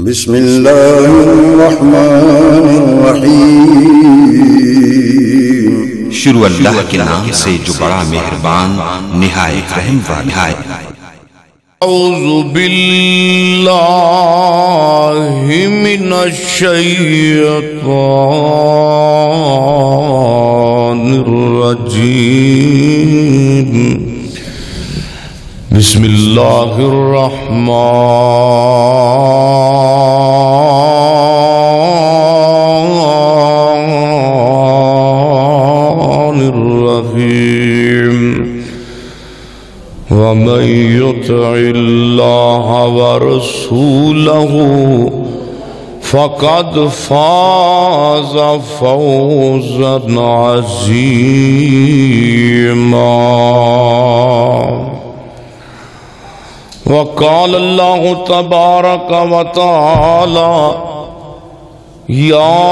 بسم اللہ الرحمن الرحیم۔ شروع اللہ کے نام سے جو بڑا مہربان نہایت رحم والا ہے۔ اعوذ باللہ من الشیطان الرجیم۔ بسم اللہ الرحمن الرحیم۔ ومن يطع الله ورسوله فقد فاز فوزا عظيما۔ وقال الله تبارك وتعالى: يا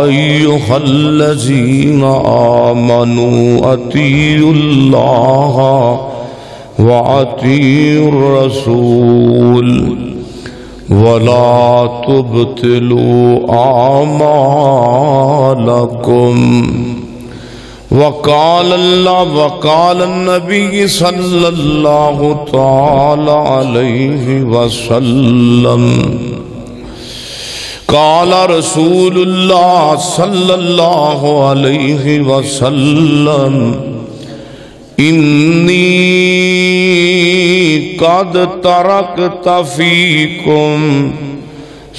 أيها الذين آمنوا أطيعوا الله وأطيعوا الرسول ولا تبطلوا أعمالكم۔ وقال النبي صلى الله تعالى عليه وسلم: قال رسول الله صلى الله عليه وسلم: إني قد تركت فيكم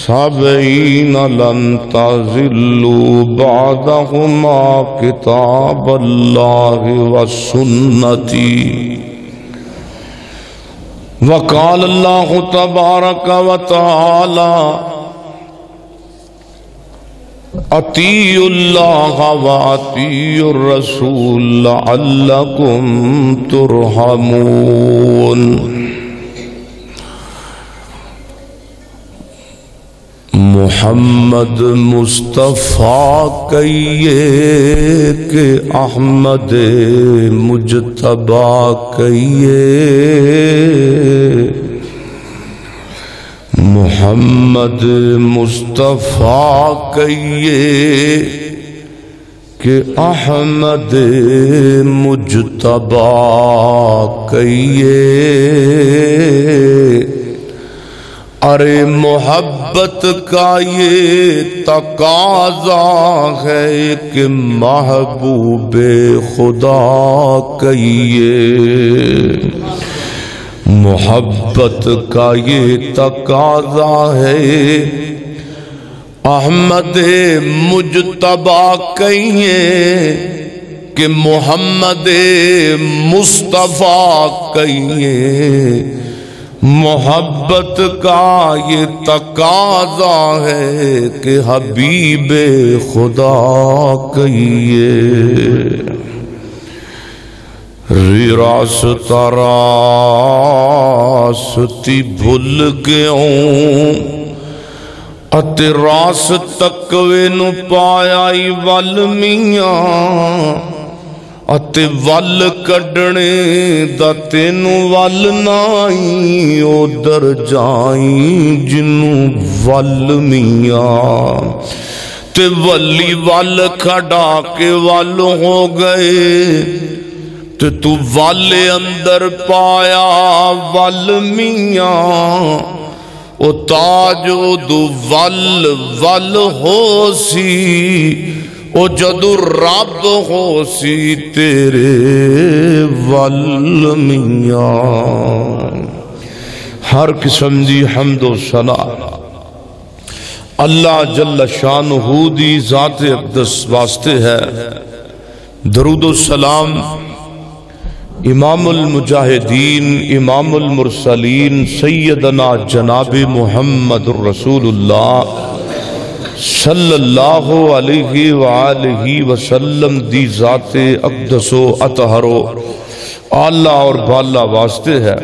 70 لن تضلوا بعدهما كتاب الله وسنتي۔ وقال الله تبارك وتعالى: اطیعوا اللہ واطیعوا الرسول لعلکم ترحمون۔ محمد مصطفیٰ کہیے کہ احمد مجتبیٰ کہیے۔ محمد مصطفیٰ کہیے کہ احمد مجتبیٰ کہیے۔ ارے محبت کا یہ تقاضا ہے کہ محبوب خدا کہیے۔ محبت کا یہ تقاضا ہے احمد مجتبیٰ کہیے کہ محمد مصطفیٰ کہیے۔ محبت کا یہ تقاضا ہے کہ حبیب خدا کہیے۔ راستی بھول گیوں اتے راس تکوے نو پایا ول میاں اتے ول کڈنے دا تینوں ول نائی ادھر جائیں جنوں ول میاں تے ولی ول کھڑا کے ول ہو گئے تے تو ول اندر پایا ول میاں او تاج دو ول ہو سی او جدو رب ہو سی تیرے ول میاں۔ ہر قسم دی حمد و ثنا اللہ جل شانہ دی ذات اقدس واسطے ہے۔ درود و سلام امام المجاہدین امام المرسلین سیدنا جناب محمد الرسول اللہ صلی اللہ علیہ وآلہ وسلم دی ذات اقدس و اطہر و اعلیٰ اور بالا واسطے ہے۔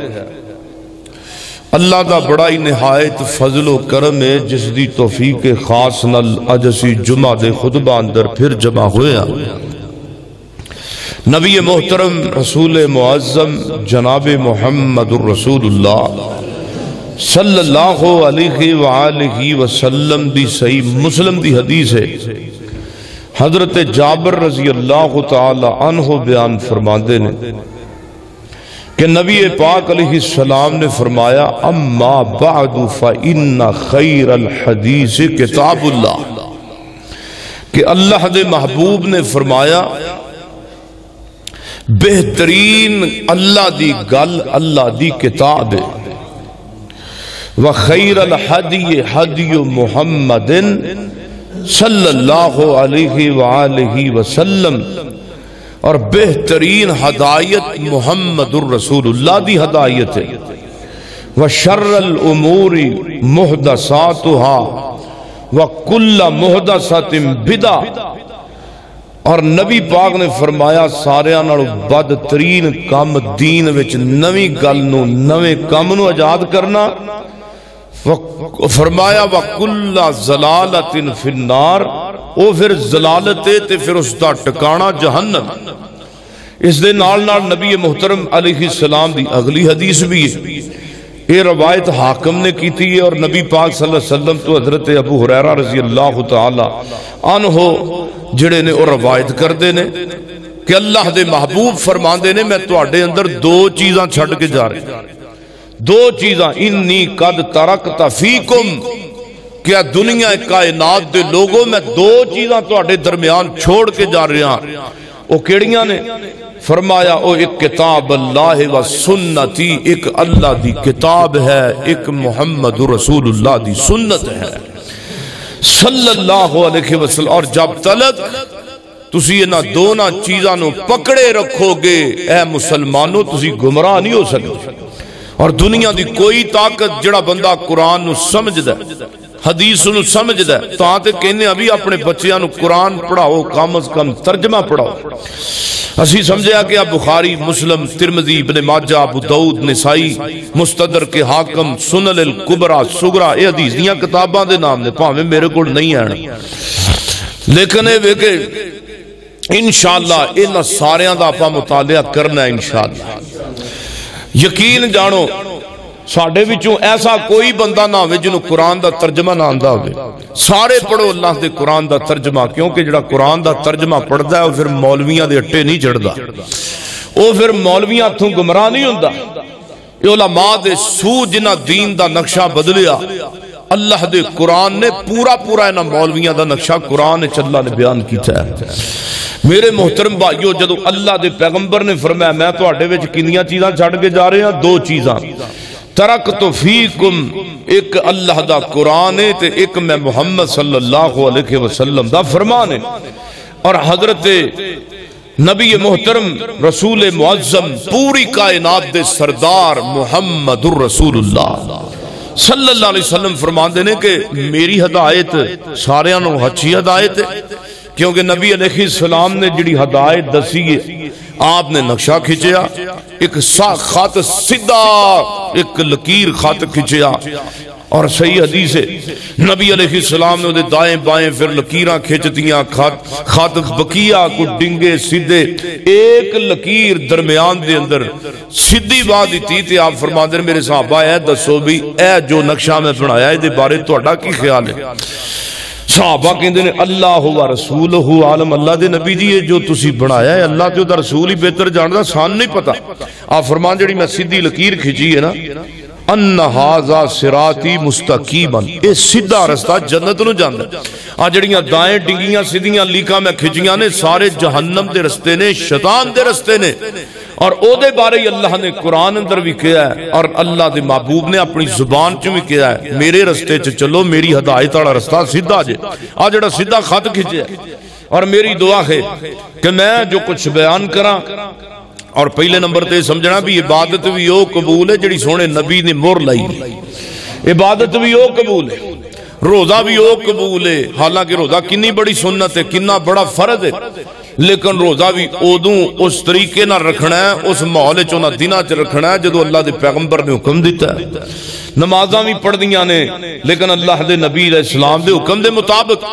اللہ دا بڑا ہی نہایت فضل و کرم ہے جس دی توفیق خاص نال اج اسی جمعہ دے خطبہ اندر پھر جمع ہوئے ہیں۔ نبی محترم رسول معظم جناب محمد الرسول اللہ صلی اللہ علیہ وآلہ وسلم دی صحیح مسلم دی حدیث ہے. حضرت جابر رضی اللہ تعالی عنہ بیان فرماندے نے کہ نبی پاک علیہ السلام نے فرمایا اما بعد فإن خیر الحدیث کتاب اللہ، کہ اللہ دے محبوب نے فرمایا بہترین اللہ دی گل اللہ دی کتاب ہے. وخیر الحدی حدی محمد صلی اللہ علیہ وآلہ وسلم، اور بہترین ہدایت محمد الرسول اللہ دی ہدایت ہے. وشر الامور محدثاتها وکل محدثۃ بدعہ، اور نبی پاک نے فرمایا ساریاں نالوں بدترین کام دین وچ نویں گل نو نویں کام نو آزاد کرنا. فرمایا وَكُلَّ ضَلَالَةٍ فِي النَّارِ، او پھر ضلالت ہے تے پھر اس دا ٹکانہ جہنم. اس دے نال نال نبی محترم علیہ السلام دی اگلی حدیث بھی ہے. یہ روایت حاکم نے کی تھی اور نبی پاک صلی اللہ علیہ وسلم تو حضرت ابو ہریرہ رضی اللہ تعالی عنہ جڑے نے اور روایت کر دے نے کہ اللہ دے محبوب فرماندے نے میں تواڈے اندر دو چیزاں چھڑ کے جا رہے، دو چیزاں انی قد ترکت فیکم، کیا دنیا کائنات دے لوگوں میں دو چیزاں تواڈے درمیان چھوڑ کے جا رہے ہیں. وہ کیڑیاں نے؟ فرمایا او ایک کتاب اللہ و سنتی، ایک اللہ دی کتاب ہے، ایک محمد رسول اللہ دی سنت ہے صلی اللہ علیہ وسلم. اور جب تلک تسی انہاں دونوں چیزاں نو پکڑے رکھو گے اے مسلمانوں تسی گمراہ نہیں ہو سکتے. اور دنیا دی کوئی طاقت جڑا بندہ قرآن نو سمجھدا ہے، حدیث نو سمجھدا ہے، تاں تے کہنے ابھی اپنے بچیاں نو قرآن پڑھاؤ، کم از کم ترجمہ پڑھاؤ. اسی سمجھے کہ اب بخاری، مسلم، ترمذی، ابن ماجہ، ابو داؤد، نسائی، مستدرک حاکم، سنن الکبریٰ، صغریٰ، یہ حدیث دیاں کتاباں دے نام نے، پاویں میرے کو نہیں ہیں، لیکن اے وے کہ انشاءاللہ انہاں ساریاں دا اپا مطالعہ کرنا ہے انشاءاللہ. یقین جانو ساڑھے وچوں ایسا کوئی بندہ نہ ہوئے جنہوں قرآن دا ترجمہ نہ آندہ ہوئے. سارے پڑھو اللہ دے قرآن دا ترجمہ، کیونکہ جڑا قرآن دا ترجمہ پڑھدا ہے وہ پھر مولویاں دے اٹھے نہیں چڑھدا، وہ پھر مولویاں تھوں گمراہ نہیں ہوندہ. یہ علماء دے سو جنہ دین دا نقشہ بدلیا، اللہ دے قرآن نے پورا انہاں مولویاں دا نقشہ قرآن اللہ نے بیان کیتا ہے. میرے محترم بھائیو، جدو اللہ دے پیغمبر نے فرمایا میں تو آٹھے وچ کنیاں چیزاں چھڑ کے جا رہے ہیں، دو چیزاں، ترکت فیکم، ایک اللہ دا قرآن ہے تے ایک میں محمد صلی اللہ علیہ وسلم دا فرمان ہے. اور حضرت نبی محترم رسول معظم پوری کائنات دے سردار محمد الرسول اللہ صلی اللہ علیہ وسلم فرمان دینے کہ میری ہدایت سارے انہوں ہچی ہدایت ہے، کیونکہ نبی علیہ السلام نے جڑی ہدایت دسی ہے آپ نے نقشہ کھچیا، ایک خط سدھا ایک لکیر خط کھچیا. اور صحیح حدیث ہے نبی علیہ السلام نے دے دائیں بائیں پھر لکیراں کھچ دیاں، خط بکیا کو ڈنگے سیدھے، ایک لکیر درمیان دے اندر سیدھی بات دیتی تے آپ فرما دے میرے صحابہ اے دسو بھی اے جو نقشہ میں بنایا ہے دے بارے تہاڈا کی خیال ہے؟ صحابہ کہندے نے اللہ و رسولہ عالم، اللہ دے نبی جی جو تسی بنایا ہے اللہ تے دا رسول ہی بہتر جاندا، سان نہیں پتا. آپ فرمان جڑی میں سیدھی لکیر کھچی ہے نا، ان ھذا صراطی مستقیما، اے سیدھا رستہ جنت نو جاندا. آ جڑیاں دائیں ڈنگیاں سیدھیاں لیکاں میں کھچیاں نے سارے جہنم دے رستے نے، شیطان دے رستے نے. اور او دے بارے اللہ نے قرآن اندر بھی کیا ہے اور اللہ دے محبوب نے اپنی زبان چ بھی کیا ہے میرے رستے چ چلو، میری ہدایت والا رستہ سیدھا جے. آ جڑا سیدھا خط کھچیا اور میری دعا ہے کہ میں جو کچھ بیان کراں اور پہلے نمبر تے سمجھنا بھی عبادت بھی او قبول ہے جڑی سونے نبی نے مور لائی، عبادت بھی او قبول ہے، روزہ بھی او قبول ہے. حالانکہ روزہ کنی بڑی سنت ہے، کنا بڑا فرض ہے، لیکن روزہ بھی ادوں اس طریقے نہ رکھنا ہے، اس ماحول چ انہاں دناں چ رکھنا ہے جدو اللہ دے پیغمبر نے حکم دیتا ہے. نمازاں بھی پڑھ دیاں نے لیکن اللہ دے نبی علیہ السلام دے حکم دے مطابق.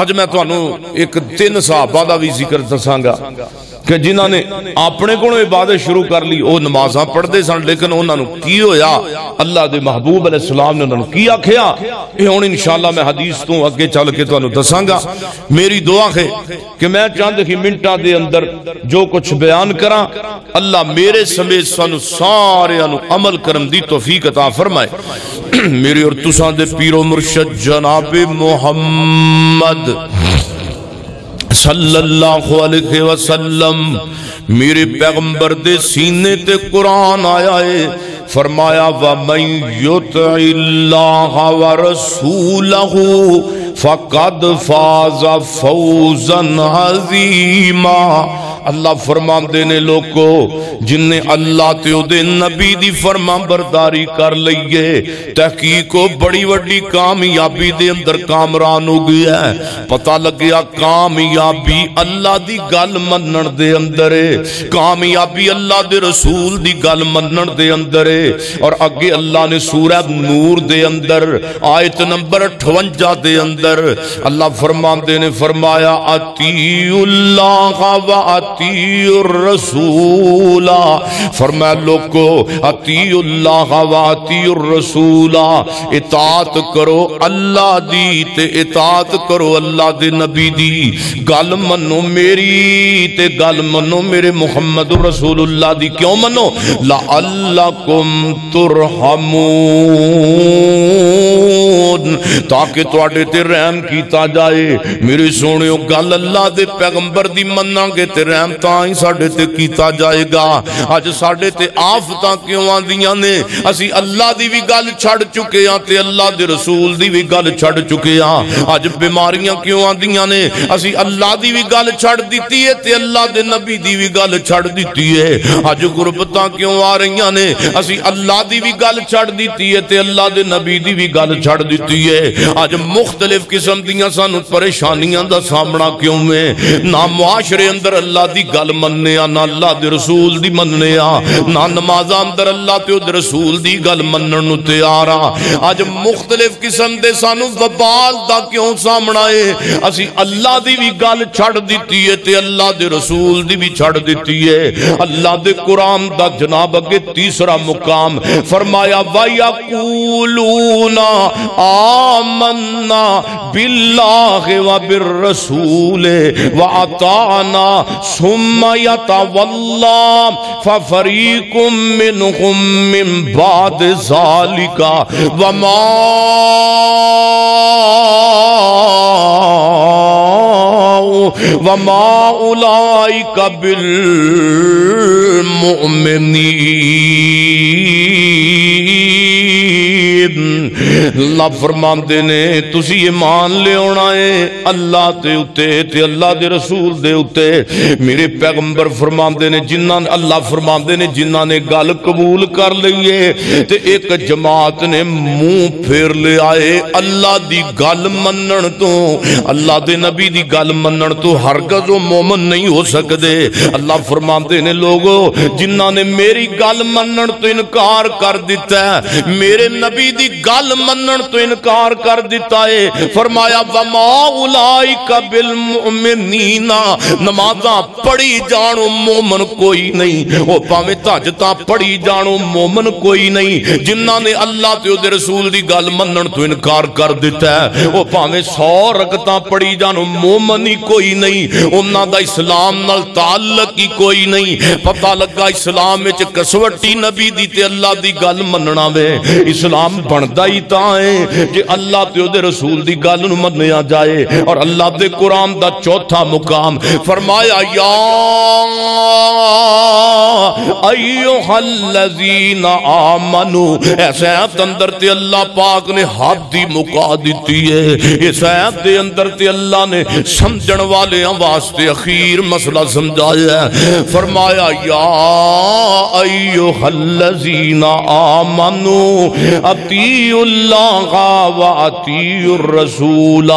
اج میں تانوں ایک 3 صحابہ دا بھی ذکر دساں گا کہ جنہاں نے اپنے کو عبادت شروع کر لی وہ نمازاں پڑھتے سن لیکن انہوں نے کی ہویا اللہ دے محبوب علیہ السلام نے انہوں نے کی آکھیا یہ ہوں انشاءاللہ میں حدیث تو اگے چل کے تو انہوں دساں گا میری دعا ہے کہ میں چاند کی منٹا دے اندر جو کچھ بیان کراں اللہ میرے سمیت سانو سارے انہوں عمل کرم دی توفیق عطا فرمائے میری اور تساں دے پیر و مرشد جناب محمد صلی اللہ علیہ وسلم میرے پیغمبر دے سینے تے قرآن آیا ہے فرمایا وَمَن يُطِعِ اللَّهَ وَرَسُولَهُ فَقَدْ فَازَ فَوْزًا عَظِيمًا اللہ فرمان دینے لوگو جن نے اللہ تے دے نبی دی فرمان برداری کر لئیے تحقیق کو بڑی وڈی کامیابی دے اندر کامران ہو گیا ہے پتہ لگیا کامیابی اللہ دی گل منن دے اندر ہے کامیابی اللہ دے رسول دی گل منن دے اندر ہے اور اگے اللہ نے سورہ نور دے اندر آیت نمبر 58 دے اندر اللہ فرمان دینے فرمایا اطیعوا اللہ و اطیعوا الرسول فرمایا لوگو اطیعوا اللہ و اطیعوا الرسول اطاعت کرو اللہ دی تے اطاعت کرو اللہ دے نبی دی گل منو میری تے گل منو میرے محمد رسول اللہ دی کیوں منو لعلکم ترحمون تاکہ تواڈے تے رحم کیتا جائے میرے سونیو گل اللہ دے پیغمبر دی مننا گے تے رحم تاں ہی ساڈے تے کیتا جائے گا اج ساڈے تے آفتاں کیوں آندیاں نے اسی اللہ دی بھی گل چھڑ چکے ہاں تے اللہ دے رسول دی بھی گل چھڑ چکے ہاں اج بیماریاں کیوں آندیاں نے اسی اللہ دی بھی گل چھڑ دیتی ہے تے اللہ دے نبی دی بھی گل چھڑ دیتی ہے اج غربتاں کیوں آ رہیاں نے اسی اللہ دی بھی گل چھڑ دیتی ہے تے اللہ دے نبی دی بھی گل چھڑ دیتی ہے اج مختلف قسم دیاں سانو پریشانیاں دا سامنا کیوں میں نہ معاشرے اندر اللہ دی گل مننے نہ اللہ دے رسول دی مننے نہ نمازاں اندر اللہ تے دے رسول دی گل منن نو تیار اج مختلف قسم دے سانو وبال دا کیوں سامنا ہے اسی اللہ دی بھی گل چھڑ دیتی ہے تے اللہ دے رسول دی بھی چھڑ دیتی ہے اللہ دے قرآن دا جناب اگے تیسرا مقام فرمایا وَيَقُولُونَ آمَنَّا بِاللَّهِ وَبِالرَّسُولِ وَأَطَعْنَا ثُمَّ يَتَوَلَّى فَفَرِيقٌ مِّنْهُم مِّن بَعْدِ ذَلِكَ وَمَا أُولَئِكَ اللہ فرمان دینے تسی ایمان لے ہونا ہے اللہ تے اتے تے اللہ دے رسول دے اتے میرے پیغمبر فرمان دینے جنہاں اللہ فرمان دینے جنہاں نے گل قبول کر لئیے تے ایک جماعت نے منہ پھیر لے آئے اللہ دی گل منن تو اللہ دے نبی دی گل منن تو ہرگز وہ مومن نہیں ہو سکدے اللہ فرمان دینے لوگو جنہاں نے میری گل منن تو انکار کر دیتا ہے میرے نبی دی گل منن تو انکار کر دیتا ہے فرمایا وما اولئک بالمؤمنین نمازاں پڑھی جانو مومن کوئی نہیں وہ پاویں تہجداں پڑھی جانو مومن کوئی نہیں جنہاں نے اللہ تے دے رسول دی گل منن تو انکار کر دیتا ہے وہ پاویں 100 رکعتاں پڑھی جانو مومن ہی کوئی نہیں انہاں دا اسلام نال تعلق ہی کوئی نہیں پتہ لگا اسلام وچ کسوٹی نبی دی تے اللہ دی گل مننا وے اسلام بندا ہی تاں ہے کہ اللہ تے دے رسول دی گل نوں منیا جائے اور اللہ دے قرآن دا چوتھا مقام فرمایا یا ایھا الذین آمنو ایسے آیت اندر تے اللہ پاک نے حد دی مکا دیتی ہے اس آیت دے اندر تے اللہ نے سمجھن والے واسطے اخیر مسئلہ سمجھایا ہے فرمایا یا ایھا الذین آمنو اطیعوا اللہ و اطیعوا الرسول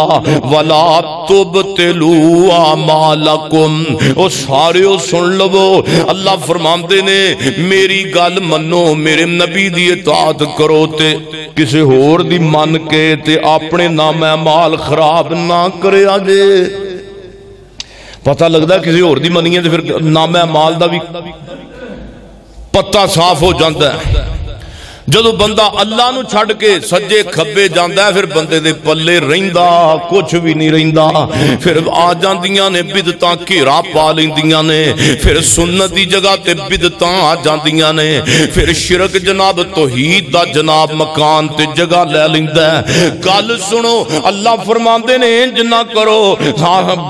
ولا تبطلوا اعمالکم او سارے سن لو اللہ فرماندے نے میری گل منو میرے نبی دی اطاعت کرو تے کسی ہور دی من کے تے اپنے نام اعمال خراب نہ کریا جے پتہ لگتا ہے کسی اور دی منی ہے تو پھر نام اعمال دا بھی پتہ صاف ہو جاتا ہے۔ جدو بندہ اللہ نو چھڑ کے سجے کھبے جاندا ہے پھر بندے دے پلے رہندا کچھ بھی نہیں رہندا، پھر آ جاندیاں نے بدعتاں گھیرا پا لیندیاں نے، پھر سنت دی جگہ تے بدعتاں آ جاندیاں نے، پھر شرک جناب توحید دا جناب مکان تے جگہ لے لیندا ہے۔ گل سنو اللہ فرماندے نے انج نہ کرو،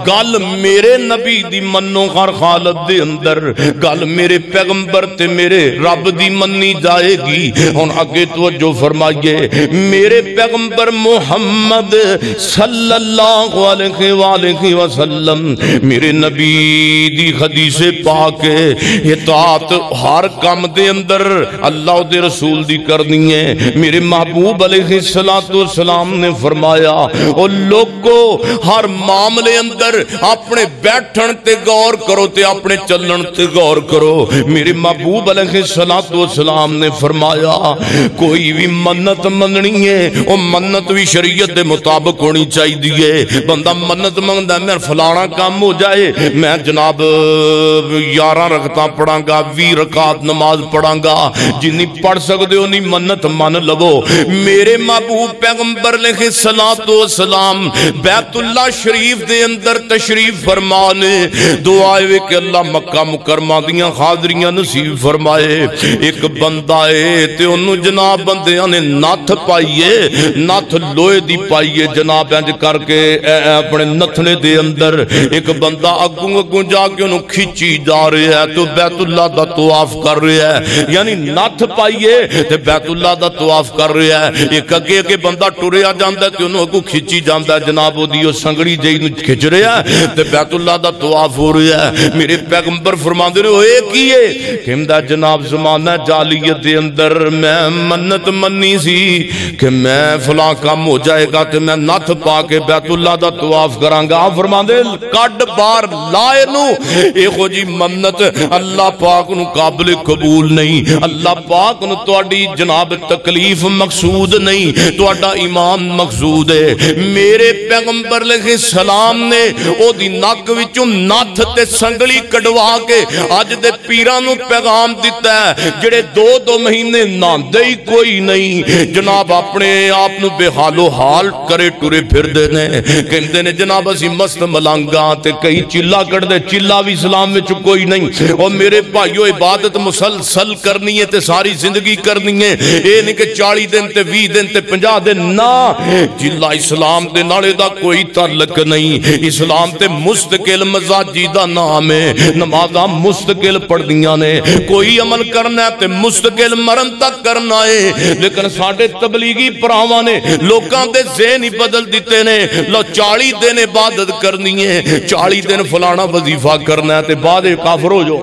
گل میرے نبی دی منو ہر حالت دے اندر، گل میرے پیغمبر تے میرے رب دی منی جائے گی۔ آگے توجہ فرمائیے، میرے پیغمبر محمد صلی اللہ علیہ وآلہ وسلم میرے نبی دی حدیث پاک اطاعت ہر کام دے اندر اللہ دے رسول دی کرنی ہے۔ میرے محبوب علیہ السلام نے فرمایا او لوگو ہر معاملے اندر اپنے بیٹھن تے غور کرو تے اپنے چلن تے غور کرو۔ میرے محبوب علیہ السلام نے فرمایا کوئی بھی منت مننی ہے وہ منت بھی شریعت دے مطابق ہونی چاہیے۔ بندہ منت منگدا میں فلانا کام ہو جائے، میں جناب 11 رکعتاں پڑھاں گا، 20 رکعت نماز پڑھاں گا، جنی پڑھ سکدے ہو نہیں منت من لو۔ میرے محبوب پیغمبر علیہ السلام بیت اللہ شریف دے اندر تشریف فرمانے دعائے کہ اللہ مکہ مکرمہ دیاں حاضریاں نصیب فرمائے۔ ایک بندہ ہے تے انہوں جناب بندیاں نے ناتھ پائیے، ناتھ لوہے دی پائیے جناب انج کر کے اپنے نتھنے دے اندر، ایک بندہ اگوں جا کے انہوں کھچی جا رہے ہے تو بیت اللہ دا طواف کر رہے ہے، یعنی ناتھ پائیے تے بیت اللہ دا طواف کر رہے ہے۔ ایک اگے بندہ ٹریا جاندا کہ انہوں اگوں کھچی جاندا جناب وہ دیو سنگڑی جئی نو کھچ رہے ہے تے بیت اللہ دا طواف ہو رہا ہے۔ میرے پیغمبر فرماندے نے اوے کیے کہندا جناب زمانہ جاہلیت دے اندر میں منت منی سی کہ میں فلاں کام ہو جائے گا تو میں نتھ پا کے بیت اللہ دا طواف کراں گا۔ فرماندے کڈ بار لائے نو ایہو جی منت اللہ پاک نو قابل قبول نہیں، اللہ پاک نو تواڈی جناب تکلیف مقصود نہیں، تواڈا ایمان مقصود ہے۔ میرے پیغمبر علیہ السلام نے او دی نک وچوں نتھ تے سنگلی کڈوا کے اج دے پیراں نو پیغام دیتا ہے جڑے دو مہینے ناندے ہی کوئی نہیں، جناب اپنے آپ نو بے حال و حال کرے ٹورے پھر دینے کہندے نے جناب اسی مست ملانگاں تے کئی چلا کر دے، چلا بھی اسلام میں کوئی نہیں۔ اور میرے بھائیو عبادت مسلسل کرنی ہے تے ساری زندگی کرنی ہے، اے نہیں کہ 40 دن تے 20 دن تے 50 دن نا، چلا اسلام دے نالے دا کوئی تعلق نہیں۔ اسلام تے مستقل مزاجی دا نام ہے، نمازاں مستقل پڑھ دیاں نے، کوئی عمل کرنا ہے تے مستقل مرن تک کرنا ہے، لیکن ساڑھے تبلیغی پراواں نے لوکاں دے ذہن ہی بدل دیتے نے، لو 40 دن عبادت کرنی ہے، 40 دن فلانا وظیفہ کرنا ہے تے بعد کافر ہو جو،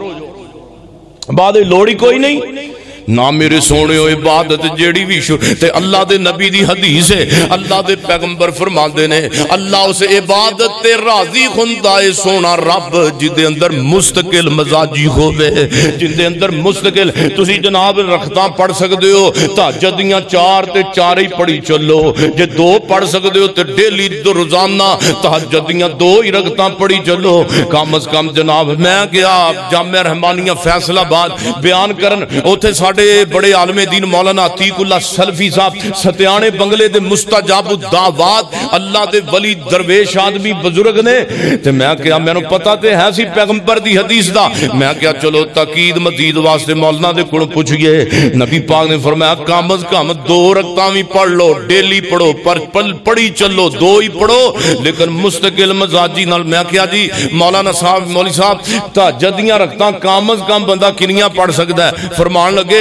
بعد لوڑی کوئی نہیں۔ نہ میرے سونے ہو عبادت جیڑی بھی تے اللہ دے نبی دی حدیث ہے، اللہ دے پیغمبر فرماندے نے اللہ اس عبادت تے راضی ہوندا ہے سونا رب جدے اندر مستقل مزاجی ہووے، جدے اندر مستقل تسی جناب رکھتاں پڑھ سکدے ہو، تہجد دیاں 4 تے 4 ہی پڑھی چلو، جے 2 پڑھ سکدے ہو تے ڈیلی روزانہ تہجد دیاں 2 ہی رکھتاں پڑھی چلو، کم از کم جناب میں گیا جامعہ رحمانیہ فیصل آباد بیان کرن، اوتھے ساڑھے بڑے عالم دین مولانا عتیق اللہ سلفی صاحب ستیانے بنگلے دے مستجاب الدعوات اللہ دے ولی درویش آدمی بزرگ نے تے میں کیا میں نے پتا تے ہے سی پیغمبر دی حدیث دا، میں کیا چلو تاکید مزید واسطے مولانا دے کڑوں پوچھئے، نبی پاک نے فرمایا کم از کم 2 رکعتاں بھی پڑھ لو، ڈیلی پڑھو، پر پڑھی چلو، 2 ہی پڑھو لیکن مستقل مزاجی نال۔ میں کیا جی مولانا صاحب مولوی صاحب تہجد دیاں رکعتاں کم از کم بندہ کنیاں پڑھ سکدا ہے؟ فرمان لگے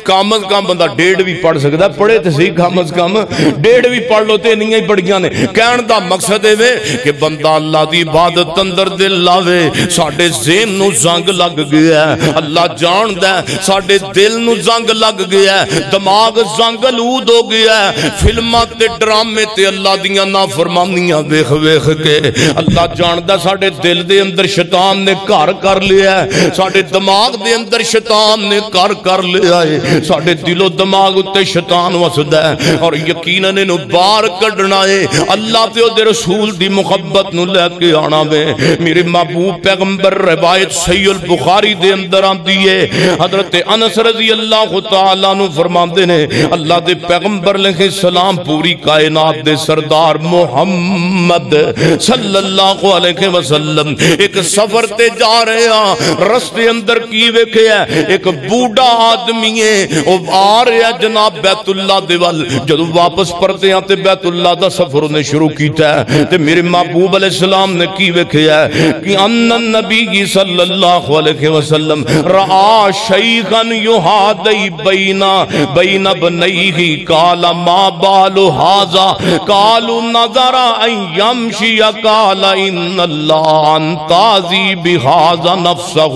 کم از کم بندہ 1.5 بھی پڑھ سکتا ہے، پڑھے تے صحیح کم از کم 1.5 بھی پڑھ لو تے نہیں پڑھیاں نے۔ کہن دا مقصد ہے کہ بندہ اللہ دی عبادت اندر دل لاوے، ساڑھے ذہن نو زنگ لگ گیا ہے، اللہ جان دے ساڑھے دل نو زنگ لگ گیا ہے، دماغ زنگ لود ہو گیا ہے، فلمہ تے ڈرامے تے اللہ دیاں نافرمانیاں ویکھ ویکھ کے اللہ جان دے ساڑھے دل دے اندر شیطان نے گھر کر لیا ہے، ساڑھے دماغ دے اندر شیطان نے گھر کر لیا ہے ساڈے دل و دماغ اتے شیطان وسدا ہے اور یقیناً انہوں باہر کڈنا ہے اللہ تے او دے رسول دی محبت نو لے کے آنا وے میرے محبوب پیغمبر روایت صحیح البخاری دے اندر آندی ہے حضرت انس رضی اللہ تعالیٰ عنہ فرماندے نے اللہ دے پیغمبر علیہ السلام پوری کائنات دے سردار محمد صلی اللہ علیہ وسلم ایک سفر تے جا رہے ہیں رستے اندر کی ویکھیا ایک بوڑھا آدمی ہے وہ آ رہا جناب بیت اللہ دے ول جدو واپس پرتے ہیں تے بیت اللہ دا سفر نے شروع کیتا ہے تے میرے محبوب علیہ السلام نے کی ویکھیا کہ ان النبی صلی اللہ علیہ وسلم رآ شیخا یحادی بین ابنیہ قال ما بال ھذا قالوا نظر ان یمشی قال ان اللہ انتازی بھذا نفسہ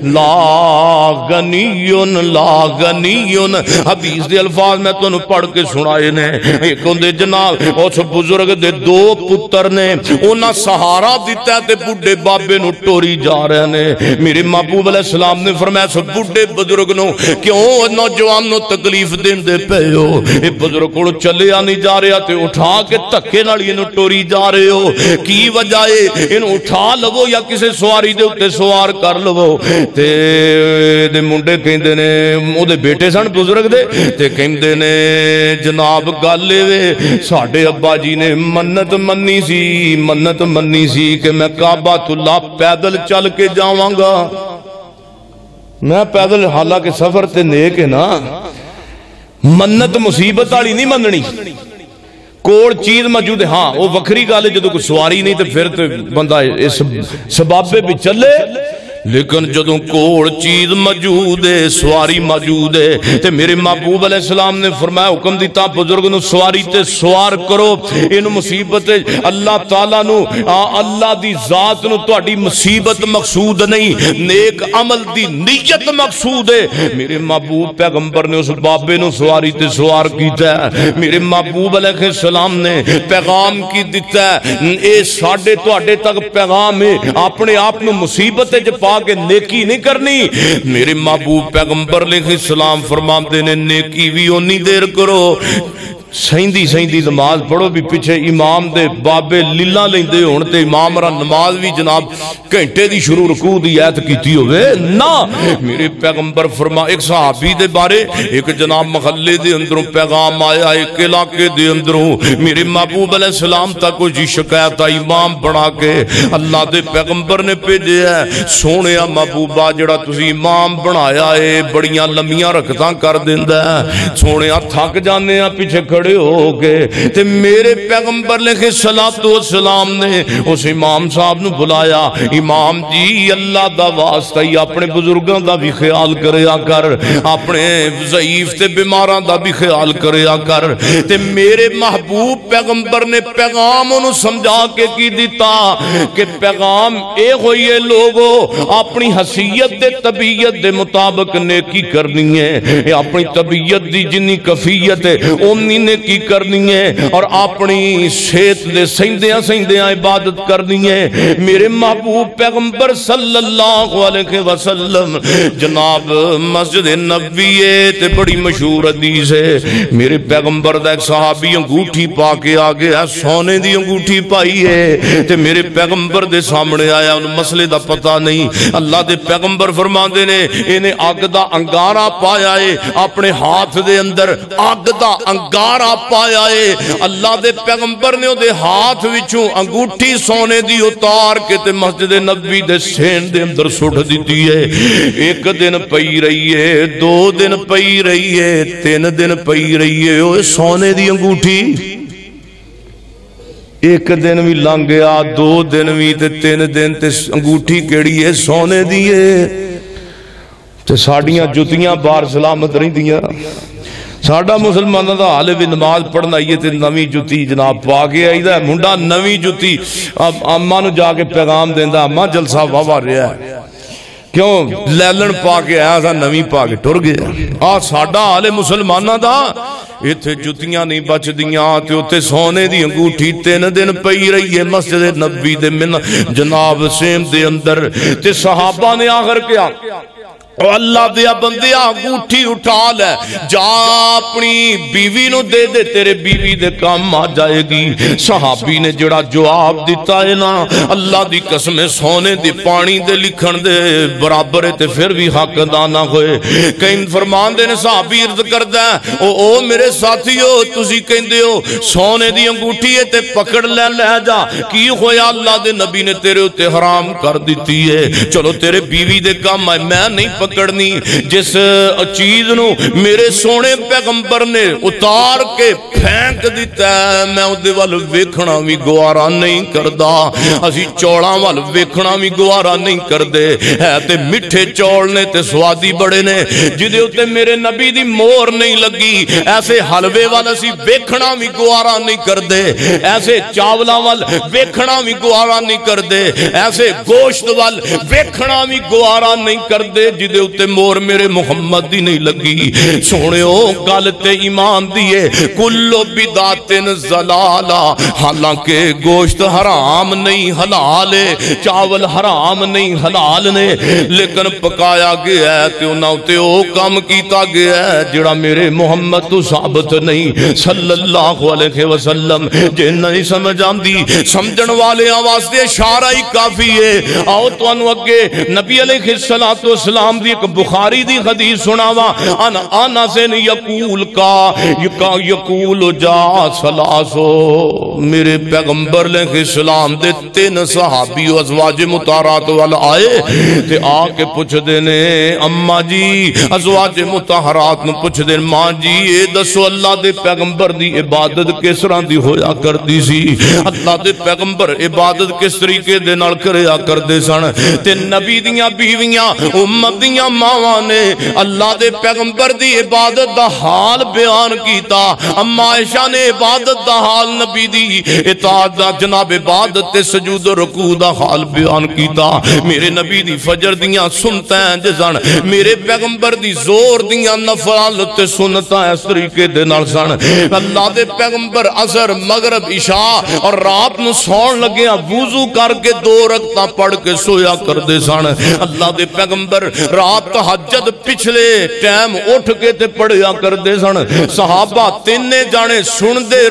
لا غنی حدیث دے الفاظ میں تو پڑھ کے سنائے نے ایک ہوندے جناب اس بزرگ دے دو پتر نے انہاں سہارا دیتا ہے تے بڈھے بابے نو ٹوری جا رہے نے میرے محبوب علیہ السلام نے فرمایا سو بڈھے بزرگ نو کیوں نوجوان نو تکلیف دین دے پے ہو اے بزرگ کو چلیا نہیں جا رہا تے اٹھا کے دھکے نال انہوں ٹوری جا رہے ہو کی وجہ ہے انہوں اٹھا لو یا کسے سواری دے اتے سوار کر لو تے دے منڈے کہندے نے او دے بیٹے سن بزرگ دے تے کہندے نے جناب گالے وے ساڈے ابا جی نے منت منی سی کہ میں کعبہ اللہ پیدل چل کے جاواں گا میں پیدل حالانکہ سفر تے نیک ہے نا منت مصیبت والی نہیں مننی کوڑ چیز موجود ہے ہاں وہ وکری گل ہے جدوں کوئی سواری نہیں تے پھر تے بندہ اس سبابے بھی چلے لیکن جدوں کوڑ چیز موجود ہے سواری موجود ہے تے میرے محبوب علیہ السلام نے فرمایا حکم دیتا بزرگ نو سواری تے سوار کرو ان مصیبت اللہ تعالیٰ نو اللہ دی ذات نو تہاڈی مصیبت مقصود نہیں نیک عمل دی نیت مقصود ہے میرے محبوب پیغمبر نے اس بابے نو سواری تے سوار کیتا ہے میرے محبوب علیہ السلام نے پیغام کی دیتا ہے اے ساڈے تہاڈے تک پیغام ہے اپنے آپ نو مصیبت پا کہ نیکی نہیں کرنی میرے محبوب پیغمبر علیہ السلام فرماتے نے نیکی بھی اونی دیر کرو سہندی نماز پڑھو بھی پیچھے امام دے بابے لیلا لیندے ہون تے امام را نماز بھی جناب گھنٹے دی شروع رکوع دی ایت کیتی ہوئے نا میرے پیغمبر فرما ایک صحابی دے بارے ایک جناب محلے دے اندروں پیغام آیا ایک علاقے دے اندروں میرے محبوب علیہ السلام تک کوئی شکایت امام بنا کے اللہ دے پیغمبر نے بھیجے ہے سونے محبوبہ جڑا تسی امام بنایا ہے بڑیاں لمیاں رکھتاں کر دیندا ہے سونے تھک جانے ہیں پیچھے کھڑے ہو گئے تے میرے پیغمبر علیہ السلام نے اس امام صاحب نو بلایا امام جی اللہ دا واسطہ ہی اپنے بزرگاں دا بھی خیال کریا کر اپنے ضعیف تے بیماراں دا بھی خیال کریا کر تے میرے محبوب پیغمبر نے پیغام انہوں سمجھا کے کی دیتا کہ پیغام اے ہوئی ہے لوگو اپنی حیثیت دے طبیعت دے مطابق نیکی کرنی ہے اپنی طبیعت دی جنی کفیت ہے انہی نیکی کرنی ہے اور اپنی صحت دے سہندیاں عبادت کرنی ہے میرے محبوب پیغمبر صلی اللہ علیہ وسلم جناب مسجد نبوی تے بڑی مشہور حدیث ہے میرے پیغمبر دا ایک صحابی انگوٹھی پا کے آگے سونے دی انگوٹھی پائی ہے تے میرے پیغمبر دے سامنے آیا ان مسئلے دا پتہ نہیں اللہ دے پیغمبر فرماندے نے انہیں آگ دا انگارہ پایا ہے اپنے ہاتھ دے اندر آگ دا انگارہ پایا ہے اللہ دے پیغمبر نے دے ہاتھ وچوں انگوٹھی سونے دی اتار کے تے مسجد نبوی دے سین دے اندر سٹ دیتی ہے ایک دن پئی رہی ہے دو دن پئی رہی ہے تین دن پئی رہی ہے اوہ سونے دی انگوٹھی ایک دن بھی لنگ گیا دو دن بھی تے تین دن تے انگوٹھی کیڑی ہے سونے دی ہے تے ساڑیاں جتیاں بار سلامت رہی دیا ساڑھا مسلمانہ دا حالے بھی نماز پڑھنا یہ تے نوی جتی جناب پا کے آئی دا منڈا نوی جتی اممہ نو جا کے پیغام دیندہ اممہ جلسہ وابا رہا ہے کیوں لیلن پا کے آیا تھا نوی پا کے ٹر گیا ساڑھا حالے مسلمانہ دا اتھے جتیاں نہیں بچ دیاں تے اتھے سونے دی انگوٹھی تین دن پئی رہی ہے مسجد نبوی دے من جناب سیم دے اندر تے صحابہ نے آخر کیا او اللہ دیا بندیا انگوٹھی اٹھا لے جا اپنی بیوی نو دے دے تیرے بیوی دے کام آ جائے گی۔ صحابی نے جڑا جواب دیتا ہے نا اللہ دی قسم سونے دی پانی دے لکھن دے برابر تے پھر بھی حق ادا نہ ہوئے۔ کہیں فرمان دے نے صحابی عرض کردہ او میرے ساتھیو تسی کہندے ہو سونے دی انگوٹھی ہے تے پکڑ لے جا کی ہویا اللہ دے نبی نے تیرے اتے حرام کر دیتی ہے چلو تیرے بیوی دے کام آئے میں نہیں پکڑنی۔ جس چیز نو میرے سونے پیغمبر نے اتار کے پھینک دیتا ہے میں ادھے وال ویکھنا بھی گوارا نہیں کردہ، اسی چوڑا وال ویکھنا بھی گوارا نہیں کردے ہے تے مٹھے چوڑ نے تے سوادی بڑے نے جدے ہوتے میرے نبی دی مور نہیں لگی ایسے حلوے وال اسی ویکھنا بھی گوارا نہیں کردے، ایسے چاولا وال ویکھنا بھی گوارا نہیں کردے، ایسے گوشت وال ویکھنا بھی گوارا نہیں کردے جدے ہوتے مور میرے محمد دی نہیں لگی۔ سونے ہو گالتے ایمان دیئے کلو بداتن زلالہ حالانکہ گوشت حرام نہیں حلال ہے چاول حرام نہیں حلال نے لیکن پکایا گیا ہے تے انہاں تے او کام کیتا گیا ہے جڑا میرے محمد تو ثابت نہیں صلی اللہ علیہ وسلم۔ جے نہیں سمجھ آندی سمجھن والے آواز دے اشارہ ہی کافی ہے۔ آؤ تو انو اگے نبی علیہ السلام دی ایک بخاری دی حدیث سناوا آنا سے یقول کا یقول جا سلاسو میرے پیغمبر علیہ السلام دے تین صحابی و ازواج مطہرات والا آئے تے آ کے پوچھ دینے اماں جی ازواج مطہرات نو پوچھ دین ماں جی اے دسو اللہ دے پیغمبر دی عبادت کس طرح دی ہویا کر دی سی اللہ دے پیغمبر عبادت کس طریقے دے نال کریا کر دے سن تے نبی دیاں بیویاں امت دیاں ماواں نے اللہ دے پیغمبر دی عبادت دا حال بیان کیتا۔ اما عائشہ نے عبادت دا حال نبی دی اطاعت دا جناب عبادت تے سجود و رکوع دا حال بیان کیتا۔ میرے نبی دی فجر دیاں سنتیں جزن میرے پیغمبر دی زور دیاں نفل تے سنتیں اس طریقے دے نال سن۔ اللہ دے پیغمبر عصر مغرب عشاء اور رات نو سون لگیا وضو کر کے 2 رکعتاں پڑھ کے سویا کر دے سن۔ اللہ دے پیغمبر رات تہجد پچھلے ٹائم اٹھ کے تے پڑھیا کر دے سن۔ صحابہ تینے جانے سن دے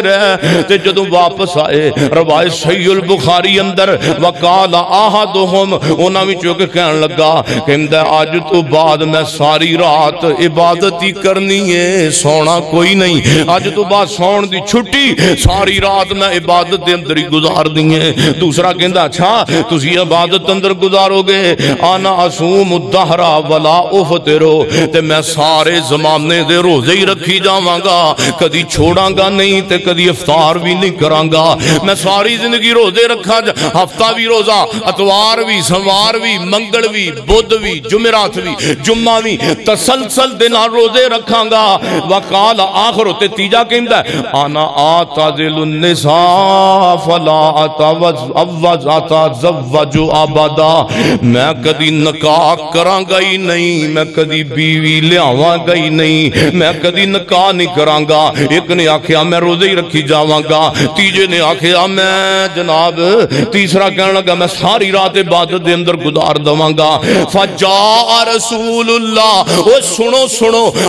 رہے تے جدو واپس آئے روایت صحیح البخاری اندر وقال احدہم انہاں وچوں کہ کہن لگا کہندا آج تو بعد میں ساری رات عبادت ہی کرنی ہے سونا کوئی نہیں، آج تو بعد سون دی چھٹی ساری رات میں عبادت دے اندر ہی گزار دی ہے۔ دوسرا کہندا اچھا تسی عبادت اندر گزارو گے آنا اصوم الدہر ولا افطرو تے میں سارے زمانے دے روزے ہی رکھی جاواں گا کدی چھوڑاں گا نہیں تے کدی افطار بھی نہیں کراں گا، میں ساری زندگی روزے رکھا ہفتہ بھی روزہ اتوار بھی سوار بھی منگل بھی بدھ بھی جمعرات بھی جمعہ بھی تسلسل دن روزے رکھاں گا۔ وقال آخر تے تیجا کہندا ہے انا اعتزل النساء فلا اتزوج ابدا میں کدی نکاح کراں گا ہی نہیں، میں کدی بیوی لیاواں گا ہی نہیں، میں کدی نکاح نہیں کراں گا۔ ایک نے آکھیا میں روزے ہی رکھی جاواں گا، تیجے نے آکھیا میں جناب تیسرا کہنے لگا میں ساری رات عبادت دے اندر گزار دواں گا۔ فجاء رسول اللہ وہ سنو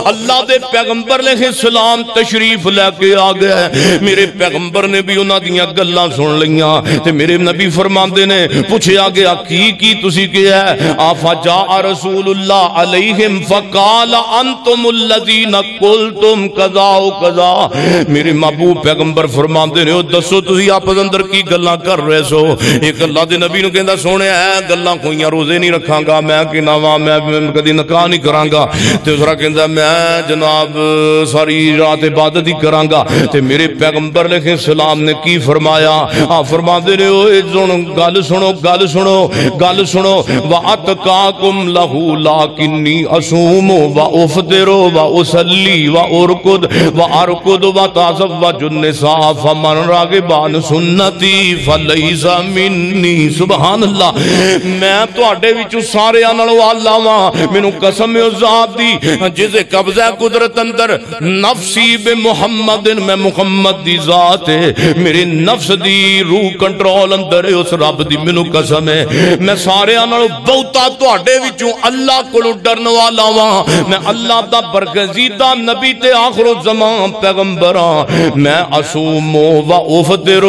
اللہ دے پیغمبر علیہ السلام تشریف لے کے آ گئے۔ میرے پیغمبر نے بھی انہاں دیاں گلاں سن لیاں تے میرے نبی فرماندے نے پوچھیا گیا کی تسی کیا ہے؟ فجاء رسول اللہ علیہم فقال انتم الذین قلتم قضا و قضا میرے محبوب پیغمبر فرماندے نے دسو تسی آپس اندر کی گلاں کر رہے سو؟ ایک اللہ دے نبی نو کہندا سونے ہے گلاں کوئیاں روزے نہیں رکھاں گا میں کہ نواں میں کدی نکاح نہیں کراں گا، تے دوسرا کہندا میں جناب ساری رات عبادت ہی کراں گا۔ تے میرے پیغمبر علیہ السلام نے کی فرمایا؟ فرماندے نے اوے گل سنو وَأَتْقَاكُمْ لَهُ لَكِنِّي أَصُومُ وَأُفْطِرُ وَأُصَلِّي وَأَرْقُدُ وَأَتَزَوَّجُ النِّسَاءَ فَمَنْ رَغِبَ عَنْ سُنَّتِي فَلَيْسَ مِنِّي۔ سبحان اللہ، میں تواڈے وچوں سارے نالوں اعلیٰ واں، مینوں قسم ذات دی جسے قبضہ قدرت اندر نفسی بے محمد میں محمد دی ذات ہے، میری نفس دی روح کنٹرول اندر ہے اس رب دی مینوں قسم ہے میں سارے نالوں بہتا تواڈے وچوں اللہ کولوں ڈرن والا واں، میں اللہ دا برگزیدہ نبی تے آخر الزمان پیغمبر ہاں، میں اصوم و افطر،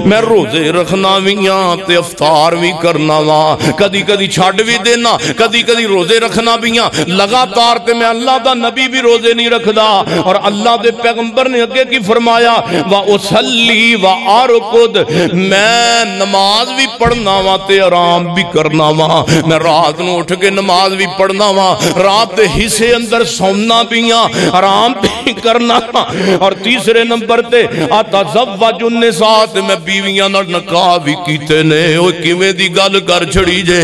میں روزے رکھنا ویاں تے افطار بھی کرنا واں، کدی کدی چھڈ بھی دینا، کدی کدی روزے رکھنا بھی ہاں، لگاتار تے میں اللہ دا نبی بھی روزے نہیں رکھدا۔ اور اللہ دے پیغمبر نے اگے کی فرمایا وَأُصَلِّي وَأَرْقُدْ، میں نماز بھی پڑھنا وا تے آرام بھی کرنا وا، میں رات نو اٹھ کے نماز بھی پڑھنا وا، رات دے حصے اندر سونا بھی ہاں، آرام بھی کرنا وا۔ اور تیسرے نمبر تے اتزوج النساء، میں بیویاں نال نکاح بھی کیتے نے۔ او کیویں دی گل کر چھڑی جے،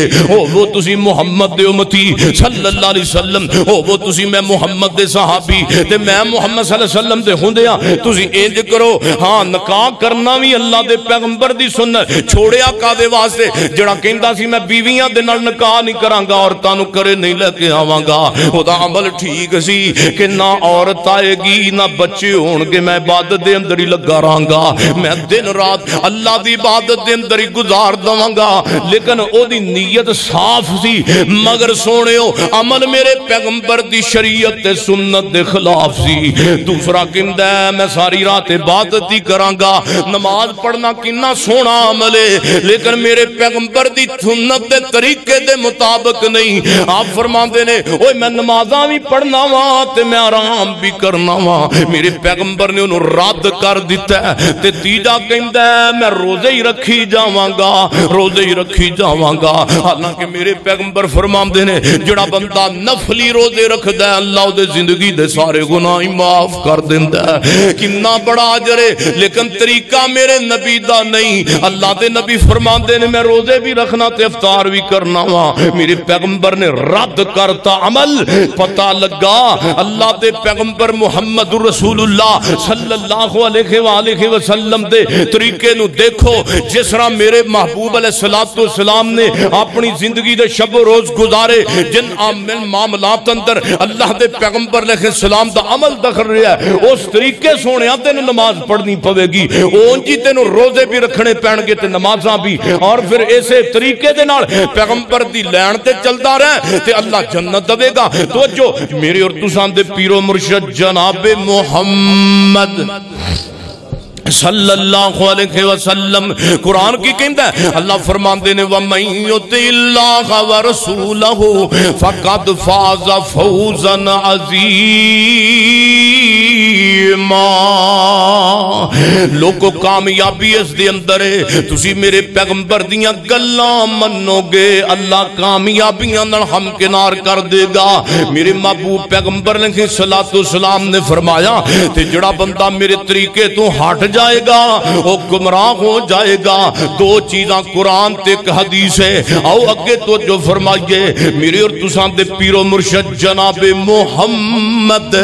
وہ تسی محمد دے امتی صلی اللہ علیہ وسلم، وہ تسی میں محمد دے صحابی تے میں محمد صلی اللہ علیہ وسلم دے ہوندیاں تسی انج کرو۔ ہاں نکاح کرنا بھی اللہ دے پیغمبر دی سنت، چھوڑیا کادے واسطے؟ جڑا کہندا سی میں بیویاں دے نال نکاح نہیں کراں گا، عورتاں نو کرے نہیں لے کے آواں گا، او دا عمل ٹھیک سی کہ نہ عورت آئے گی نہ بچے ہون گے، میں عبادت دے اندر ہی لگا رہاں گا، میں دن رات اللہ دی عبادت دے اندر ہی گزار دواں گا۔ لیکن او دی نیت صاف سی، مگر سونےو عمل میرے پیغمبر دی شریعت تے سنت دے خلاف سی۔ دوسرا کہندا ہے میں ساری رات عبادت ہی کراں گا، نماز پڑھنا کنا سونا عمل ہے، لیکن میرے پیغمبر دی سنت دے طریقے دے مطابق نہیں۔ آپ فرماندے نے اوے میں نمازاں بھی پڑھنا وا تے میں آرام بھی کرنا وا، میرے پیغمبر نے انہوں رد کر دیتا ہے۔ تے تیجا کہندا ہے میں روزے ہی رکھی جاواں گا، روزے ہی رکھی جاواں گا۔ حالانکہ میرے پیغمبر فرماندے نے جڑا بندہ نفلی روزے رکھدا ہے اللہ دے زندگی دے سارے گناہ معاف کر دیندا ہے، کتنا بڑا اجر ہے۔ لیکن طریقہ میرے نبی دا نہیں، اللہ دے نبی فرماندے نے میں روزے بھی رکھنا تے افطار بھی کرنا وا، میرے پیغمبر نے رد کرتا عمل۔ پتہ لگا اللہ دے پیغمبر محمد رسول اللہ صلی اللہ علیہ وآلہ وسلم دے طریقے نو دیکھو، جس طرح میرے محبوب علیہ السلام نے اپنی زندگی دے شب و روز گزارے، جن معاملات اندر اللہ دے پیغمبر علیہ السلام دا عمل دخل رہا ہے، اس طریقے سونیا تینوں نماز پڑھنی پوے گی، اونجی تینوں روزے بھی رکھنے پین گے تے نمازاں بھی، اور پھر ایسے طریقے دے نال پیغمبر دی لین تے چلدا رہے تے اللہ جنت دے گا۔ تو جو میرے اور تساں دے پیر و مرشد جناب محمد صلی اللہ علیہ وسلم قرآن کی کہندہ ہے، اللہ فرماندے نے وَمَن يُطِعِ اللَّهَ وَرَسُولَهُ فَقَدْ فَازَ فَوْزًا عَظِيمًا۔ لوگو کامیابی اس دے اندر ہے، تسی میرے پیغمبر دیاں گلاں منو گے، اللہ کامیابیاں نال ہم کنار کر دے گا۔ میرے محبوب پیغمبر علیہ السلام نے فرمایا تے جڑا بندہ میرے طریقے تو ہٹ جائے گا وہ گمراہ ہو جائے گا۔ دو چیزاں قرآن تے ایک حدیث ہے، آؤ اگے تو جو فرمائیے میرے اور تساں دے پیر و مرشد جناب محمد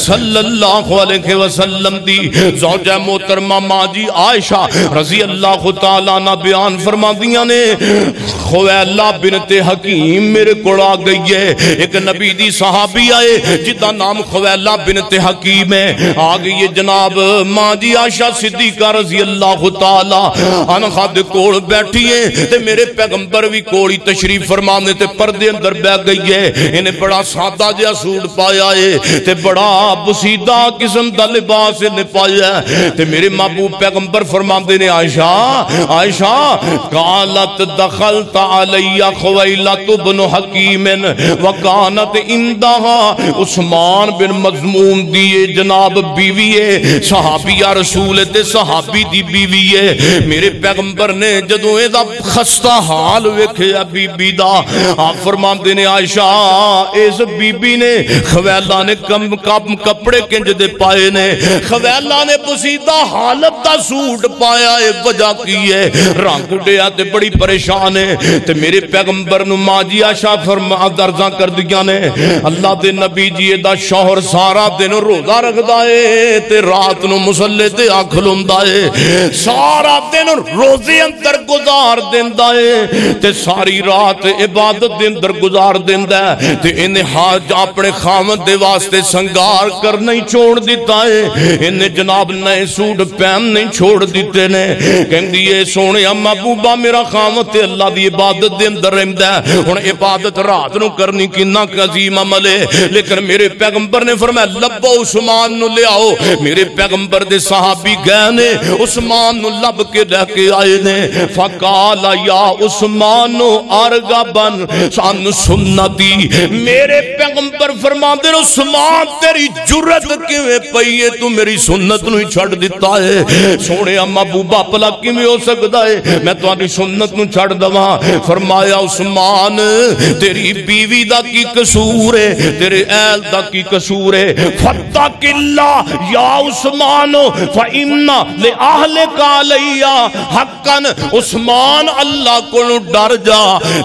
صلی اللہ علیہ وسلم دی زوجہ محترمہ ماں جی عائشہ رضی اللہ تعالیٰ عنہ بیان فرما دیاں نے، خویلہ بنت حکیم میرے کو آ گئی ہے، ایک نبی دی صحابی آئے جدا نام خویلہ بنت حکیم ہے، آ گئی ہے جناب ماں جی عائشہ صدیقہ رضی اللہ تعالیٰ عنہ دے کول بیٹھی ہے تے میرے پیغمبر بھی کولی تشریف فرمانے تے پردے اندر بہ گئی ہے، انہیں بڑا سادہ جہا سوٹ پایا ہے تے بڑا بسیدہ قسم دا لباس نے پایا ہے تے میرے محبوب پیغمبر فرماندے نے عائشہ عائشہ قالت دخلت علی خویلۃ بن حکیم وکانت عندها عثمان بن مظمون دیئے جناب بیوی ہے، صحابیہ رسول تے صحابی دی بیوی ہے۔ میرے پیغمبر نے جدوں اے دا خستہ حال ویکھیا بی بی دا، آپ فرماندے نے عائشہ اس بی بی نے خویلہ نے کپڑے کنج دے پائے نے، خویلہ نے بسیدہ حالت دا سوٹ پایا ہے، وجہ کی ہے رنگ ڈیا تے بڑی پریشان ہے تے میرے پیغمبر نو ماں جی عائشہ فرما درزاں کر دیا نے اللہ دے نبی جی دا شوہر سارا دن روزہ رکھدا ہے تے رات نو مصلی تے کھلوندا ہے، سارا دن روزے اندر گزار دیندا ہے تے ساری رات عبادت دے اندر گزار دیندا ہے تے انہیں حاج اپنے خامد دے واسطے سنگار کرنا ہی چھوڑ دیتا ہے، انہیں جناب نئے سوٹ پہن نہیں چھوڑ دیتے نے کہندی اے سونے محبوبہ میرا خامت اللہ دی عبادت دے اندر رہندا ہے ہن عبادت رات نو کرنی کنا عظیم عمل ہے لیکن میرے پیغمبر نے فرمایا لبو عثمان نو لے آؤ میرے پیغمبر دے صحابی گئے نے عثمان نو لب کے لے کے آئے نے فقال یا عثمان ارغبن عن سنتی میرے پیغمبر فرماندے عثمان تیری جرت کیویں پئی ہے تو میری سنت نو ہی چھڑ دیتا ہے سونے محبوبہ بھلا کیویں ہو سکدا ہے میں تہاڈی سنت نو چھڑ دواں فرمایا عثمان تیری بیوی دا کی قصور ہے تیرے اہل دا کی قصور ہے فتق اللہ یا عثمان فإن لأہلک علی حقا عثمان اللہ کو ڈر جا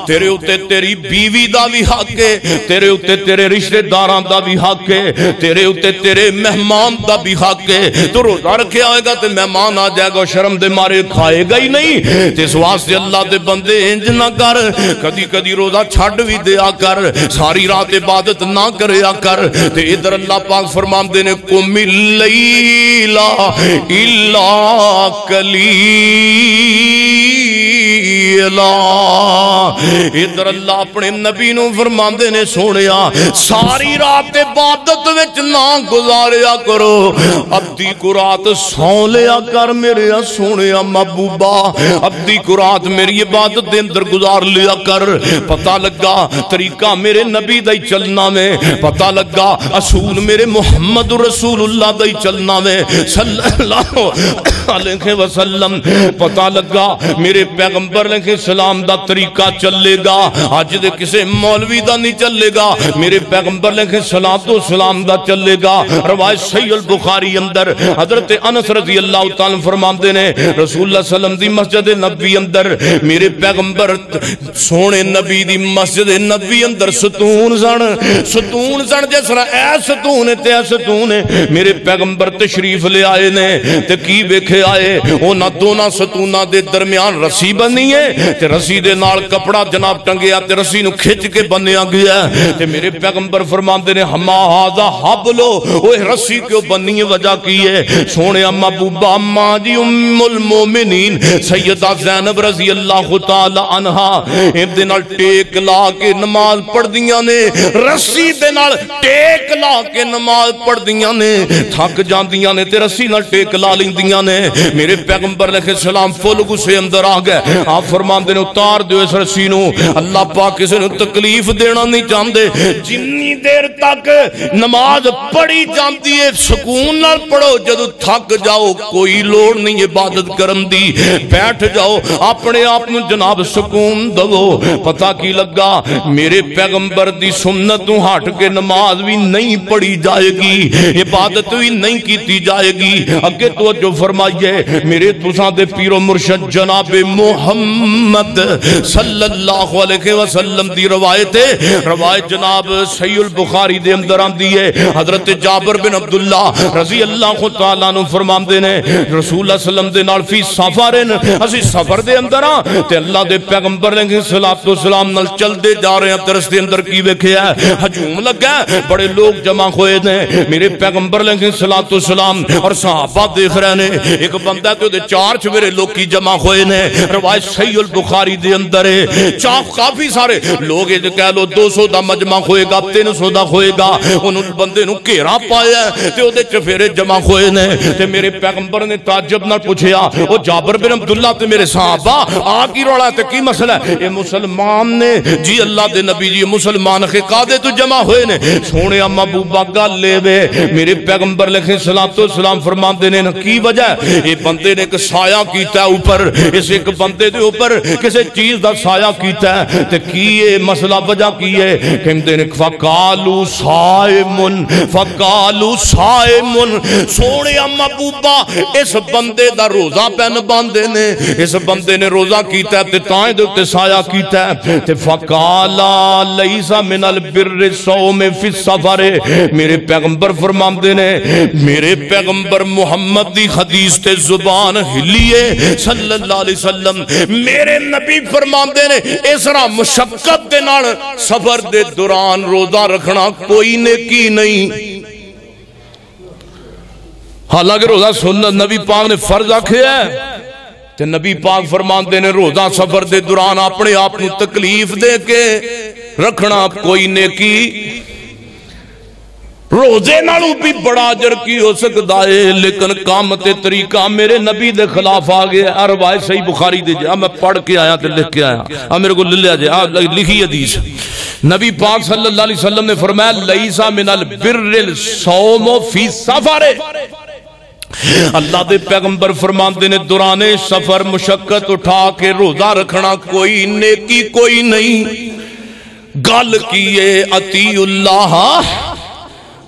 تیرے اتے تیری بیوی دا بھی حق ہے تیرے اتے تیرے رشتہ داران دا بھی حق ہے تیرے اتے تیرے مہمان دا بھی حق ہے تو روزہ رکھے آئے گا تو مہمان آ جائے گا شرم دے مارے کھائے گا ہی نہیں اس واسطے اللہ دے بندے انج نہ کر کدی کدی روزہ چھڈ بھی دیا کر ساری رات عبادت نہ کریا کر تے ادھر اللہ پاک فرماندے نے قم اللیل الا قلیلا ادھر اللہ اپنے نبی نو فرماندے نے سونیا ساری رات عبادت وچ نہ گزاریا کرو ادھی کو رات سو لیا کر میرے سونیا محبوبہ ادھی کو رات میری عبادت دے اندر گزار لیا کر پتہ لگا طریقہ میرے نبی دا ہی چلنا میں پتہ لگا اصول میرے محمد رسول اللہ دا ہی چلنا میں صلی اللہ علیہ وسلم پتہ لگا میرے پیغمبر علیہ السلام دا طریقہ چلے گا آج دے کسے مولوی دا نہیں چلے گا میرے پیغمبر علیہ السلام دا چلے گا روایت صحیح البخاری اندر حضرت انس رضی اللہ تعالیٰ فرماندے نے رسول اللہ صلی اللہ علیہ وسلم دی مسجد نبی اندر میرے پیغمبر سونے نبی دی مسجد نبی اندر ستون سن جس طرح اے ستون ہے تے ستون ہے میرے پیغمبر تشریف لے آئے نے تے کی ویکھے آئے اونا دونا ستونہ دے درمیان رسی بنی ہے تے رسی دے نال کپڑا جناب ٹنگیا تے رسی نو کھچ کے بنیا گیا تے میرے پیغمبر فرماندے نے ہما ہاذا حبلو اوہ رسی کیوں بنی ہے وجہ کی ہے سونے محبوبہ ماں جی ام المومنین سیدہ زینب رضی اللہ تعالی عنہا ان دے نال ٹیک لا کے نماز پڑھ دیاں نے رسی دے نال ٹیک لا کے نماز پڑھ دیاں نے تھک جاندیاں نے تے رسی نال ٹیک لا لیندیاں نے میرے پیغمبر علیہ السلام فل غصے اندر آ گئے آپ فرماندے نے اتار دیو اس رسی نو اللہ پاک کسی نے تکلیف دینا نہیں چاہندے جنی دیر تک نماز پڑھی جاندی ہے سکون نال پڑھو جدو تھک جاؤ کوئی لوڑ نہیں عبادت کرن دی بیٹھ جاؤ اپنے آپ میں جناب سکون دو پتہ کی لگا میرے پیغمبر دی سنت ہٹ کے نماز بھی نہیں پڑھی جائے گی عبادت بھی نہیں کیتی جائے گی اگے تو جو فرمائیے میرے تساں دے پیر و مرشد جناب محمد صلی اللہ علیہ وسلم دی روایت ہے روایت جناب صحیح البخاری دے اندر آندی ہے حضرت جابر بن عبداللہ رضی اللہ تعالیٰ عنہ فرماندے نے رسول اللہ صلی اللہ علیہ وسلم دے نال فی سفرن اسی سفر دے اندر تے اللہ دے پیغمبر علیہ السلام نال چل دے جا رہے ہیں ترس دے اندر کی ویکھیا ہے ہجوم لگا بڑے لوگ جمع ہوئے نے میرے پیغمبر علیہ السلام اور صحابہ دیکھ رہے نے ایک بندہ تے چار چویرے لوگ کی جمع ہوئے نے روایت صحیح البخاری دے اندر ہے چاپ کافی سارے لوگ کہہ لو 200 دا مجمع ہوئے گا 300 دا ہوئے گا انہوں بندے نو گھیرا پایا تے او دے چفیرے جمع ہوئے نے تے میرے پیغمبر نے تعجب نہ پوچھیا او جابر بن عبداللہ تے میرے صحابہ آ کی رولا تے کی مسئلہ ہے اے مسلمان نے جی اللہ دے نبی جی مسلمان کے قادے تو جمع ہوئے نے سونے اما بوبا گل لے وے میرے پیغمبر علیہ السلام فرماندے نے کی وجہ ہے اے بندے نے ایک سایہ کیتا ہے اوپر اس ایک بندے دے اوپر کسی چیز دا سایہ کیتا ہے تے کی یہ مسئلہ وجہ کی ہے کہندے نے فقالو صائمن سونے اما بوبا اس بندے دا روزہ پہن باندے نے اس بندے نے روزہ کیتا ہے تے تائیں دے تے سایہ کیتا ہے تے فقالا لیسا من البر الصوم فی السفر میرے پیغمبر فرماندے نے میرے پیغمبر محمد دی حدیث تے زبان ہلیے صلی اللہ علیہ وسلم میرے نبی فرماندے نے اس طرح مشقت دے نال سفر دے دوران روزہ رکھنا کوئی نیکی نہیں حالانکہ روزہ سنت نبی پاک نے فرض آکھیا ہے تے نبی پاک فرماندے نے روزہ سفر دے دوران اپنے آپ کو تکلیف دے کے رکھنا کوئی نیکی روزے نالوں بھی بڑا اجر کی ہو سکتا ہے، لیکن کام تے طریقہ میرے نبی دے خلاف آ گیا۔ روایت صحیح بخاری دے جا، میں پڑھ کے آیا تے لکھ کے آیا، میرے کو لے جا لکھی حدیث۔ نبی پاک صلی اللہ علیہ وسلم نے فرمایا لیسا من البر الصوم فی سفر، اللہ دے پیغمبر فرماندے نے دوران سفر مشقت اٹھا کے روزہ رکھنا کوئی نیکی کوئی نہیں۔ گل کیے اطیع اللہ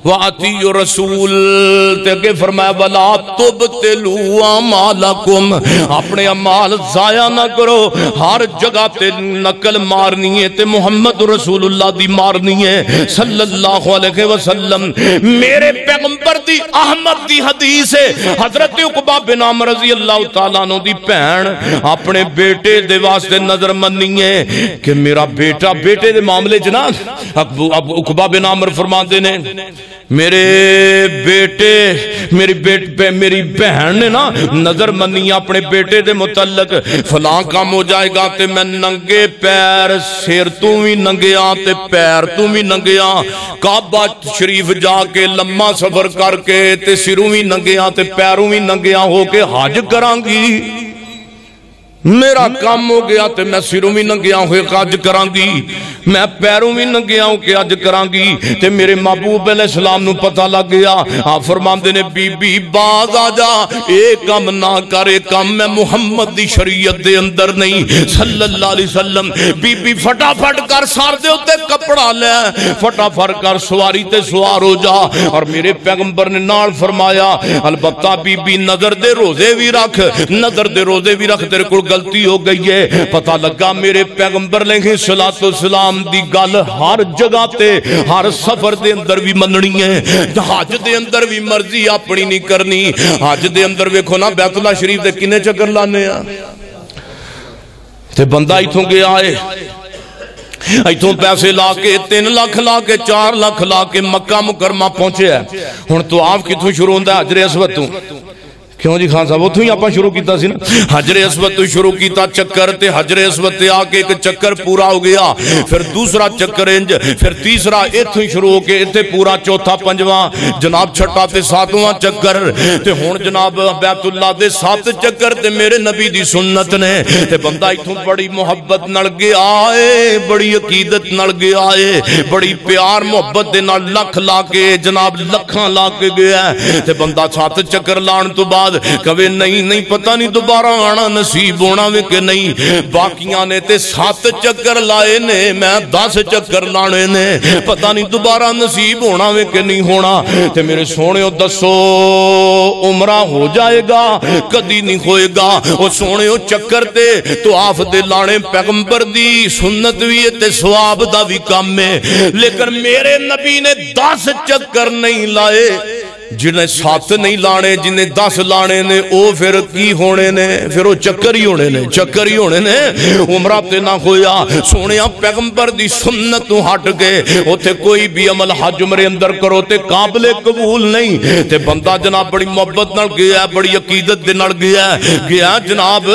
وَأَطِيعُوا الرَّسُولَ تے کہ فرمایا وَلَا تُبْطِلُوا أَعْمَالَكُمْ، اپنے اعمال ضائع نہ کرو۔ ہر جگہ تے نقل مارنی ہے تے محمد رسول اللہ دی مارنی ہے صلی اللہ علیہ وسلم۔ میرے پیغمبر دی احمد دی حدیث ہے، حضرت عقبہ بن عامر رضی اللہ تعالیٰ عنہ دی بہن اپنے بیٹے دے واسطے نظر مننی ہے کہ میرا بیٹا، بیٹے دے معاملے جناب عقبہ بن عامر فرماندے نے میرے بیٹے میری بہن نے نا نظر منی اپنے بیٹے دے متعلق فلاں کام ہو جائے گا تے میں ننگے پیر، سر تو بھی ننگیا تے پیر تو بھی ننگیا، کعبہ شریف جا کے لمحہ سفر کر کے تے سروں بھی ننگیا تے پیروں بھی ننگیا ہو کے حج کران گی۔ میرا کام ہو گیا تے میں سروں بھی ننگیا ہوئے حج کران گی، میں پیروں بھی ننگیا ہوں کہ حج کران گی۔ تے میرے محبوب علیہ السلام نو پتہ لگ گیا، آپ فرماندے نے بی بی باز آ جا، ایک کام نہ کر، ایک کام میں محمد دی شریعت دے اندر نہیں صلی اللہ علیہ وسلم۔ بی بی فٹافٹ کر سار دے ہوتے کپڑا لے، فٹافٹ کر سواری تے سوار ہو جا۔ اور میرے پیغمبر نے نال فرمایا البتہ بی بی نظر دے روزے بھی رکھ، نظر دے روزے بھی رکھ، تیرے کو غلطی ہو گئی ہے۔ پتہ لگا میرے پیغمبر علیہ السلام دی گل ہر جگہ تے ہر سفر دے اندر بھی مننی ہے، حج دے اندر بھی مرضی اپنی نہیں کرنی۔ حج دے اندر ویکھو نا بیت اللہ شریف دے کنے چکر لانے آ تے بندہ ایتھوں گیا ہے، ایتھوں پیسے لا کے 3 لاکھ لا کے 4 لاکھ لا کے مکہ مکرمہ پہنچے ہے۔ ہن تو آپ کتھوں شروع ہوندا حجر اسود تو؟ کیوں جی خان صاحب اتھوں ہی آپ شروع کیتا سی نا، حجر اسود تو شروع کیتا چکر تے حجر اسود تے آ کے ایک چکر پورا ہو گیا، پھر دوسرا چکر انج، پھر تیسرا اتھوں ہی شروع ہو کے اتھے پورا، چوتھا پنجواں جناب چھٹا تے ساتواں چکر تے ہن جناب بیت اللہ دے 7 چکر تے میرے نبی دی سنت نے تے بندہ اتھوں بڑی محبت نال گیا ہے، بڑی عقیدت نال گیا ہے، بڑی پیار محبت دے نال لکھ لا کے جناب لکھاں لا کے گیا ہے تے بندہ 7 چکر لان تو بعد کبھی نہیں پتہ نہیں دوبارہ آنا نصیب ہونا وے کہ نہیں۔ باقیاں نے تے 7 چکر لائے نے، میں 10 چکر لانے نے، پتہ نہیں دوبارہ نصیب ہونا وے کہ نہیں ہونا۔ تے میرے سونےو دسو عمرہ ہو جائے گا کدی نہیں ہوئے گا؟ وہ سونےو چکر تے تو آف دے لانے پیغمبر دی سنت بھی ہے تے ثواب دا بھی کام ہے، لیکن میرے نبی نے 10 چکر نہیں لائے۔ جنہیں 7 نہیں لانے، جنہیں 10 لانے نے، او پھر کی ہونے نے؟ پھر وہ چکر ہی ہونے نے، چکر ہی ہونے نے۔ عمرہ تے نہ ہویا، سونیا پیغمبر دی سنت تو ہٹ گئے، اوتھے کوئی بھی عمل حج عمرے اندر کرو تے قابل قبول نہیں۔ تے بندہ جناب بڑی محبت نال گیا، بڑی عقیدت دے نال گیا جناب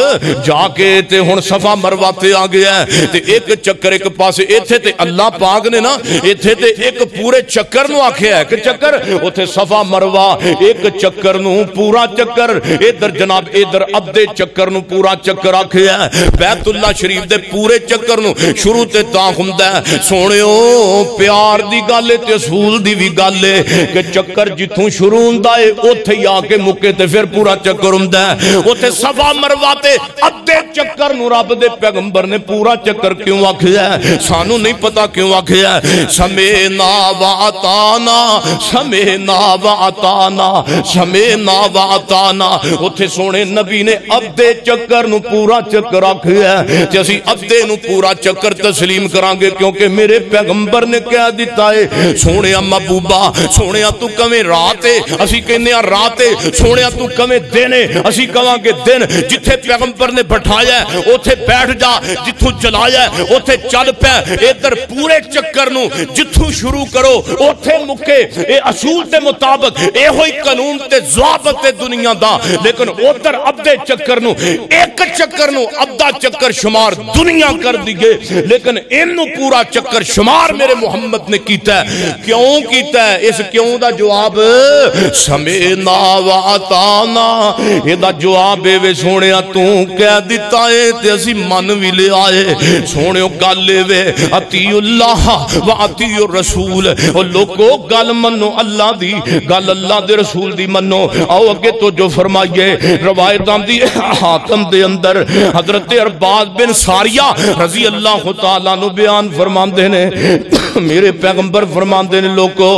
جا کے تے ہن صفا مروہ تے آ گیا تے ایک چکر ایک پاسے ایتھے تے اللہ پاک نے نا ایتھے تے ایک پورے چکر نو آکھیا ہے کہ چکر اوتھے صفا مروہ ایک چکر نو پورا چکر، ادھر جناب ادھر ابدے چکر نو پورا چکر آکھیا ہے۔ بیت اللہ شریف دے پورے چکر نو شروع تے تا ہوندا ہے۔ سونےو پیار دی گل تے اصول دی بھی گل ہے کہ چکر جتھوں شروع ہوندا ہے اوتھے ہی آ کے مکے تے پھر پورا چکر ہوندا ہے۔ اوتھے صفا مروہ تے ابدے چکر نو رب دے پیغمبر نے پورا چکر کیوں آکھیا ہے؟ سانو نہیں پتا کیوں آکھیا ہے۔ سمینا وعطانا، سمینا وعطانا، سمینا وعطانا، اتھے سونے نبی نے ابدے چکر نو پورا چکر آکھیا ہے تے اسی ابدے نو پورا چکر تسلیم کرانگے کیونکہ میرے پیغمبر نے کہہ دیتا ہے سونیا محبوبہ، سونیا تو کمیں راتے، اسی کہنے راتے، سونیا تو کمیں دینے، اسی کہاں دن، جتھے پیغمبر نے بٹھایا ہے اتھے بیٹھ جا، جتھوں چلایا ہے اتھے چل پہ، ادھر پورے چکر نو جتھوں شروع کرو اتھے مکے، اے اصول تے مطابق اے ہوئی قانون تے ضوابط دنیا دا، لیکن ادھر ابدے چکر نو ایک چکر نو ابدا چکر شمار دنیا کر دیئے، لیکن انو پورا چکر شمار میرے محمد نے کیتا ہے۔ کیوں کیتا ہے؟ اس کیوں دا جواب سمینا و عطانا، یہ دا جواب وے سونیا تو کہہ دیتا ہے تے اسی من بھی لے آئے۔ سونیو گل وے اطیع اللہ و اطیع الرسول، اور لوگو گل منو اللہ دی، گل اللہ دے رسول دی منو۔ آؤ اگے تو جو فرمائیے روایت آمدی حاکم دے اندر حضرت ارباز بن ساریہ رضی اللہ تعالیٰ نو بیان فرماندے نے، میرے پیغمبر فرماندے نے لوگو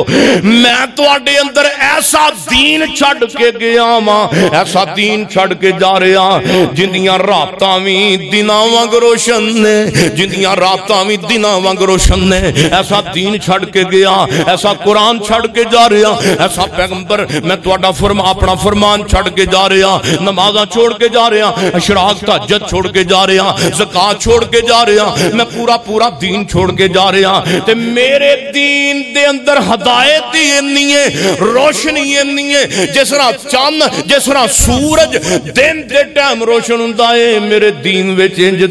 میں تو آڈے اندر ایسا دین چھڑ کے گیا ماں، ایسا دین چھڑ کے جا رہا جندیاں راتاں بھی دناں وانگ روشن نے، جندیاں راتاں بھی دناں وانگ روشن نے، ایسا دین چھڑ کے گیا، ایسا قرآن چھڑ کے جا رہا، ایسا پیغمبر میں تو آڈا اپنا فرمان چھڑ کے جا رہا، نمازاں چھوڑ کے جا رہا، اشراق تہجد چھوڑ کے جا رہا، زکاة چھوڑ کے جا رہا، میں پورا دین چھوڑ کے جا رہا، تے میرے دین دے اندر ہدایت ہی نہیں ہے، روشنی ہی نہیں ہے، جس طرح چاند جس طرح سورج دن دے ٹائم روشن ہوندا ہے، میرے دین وچ انج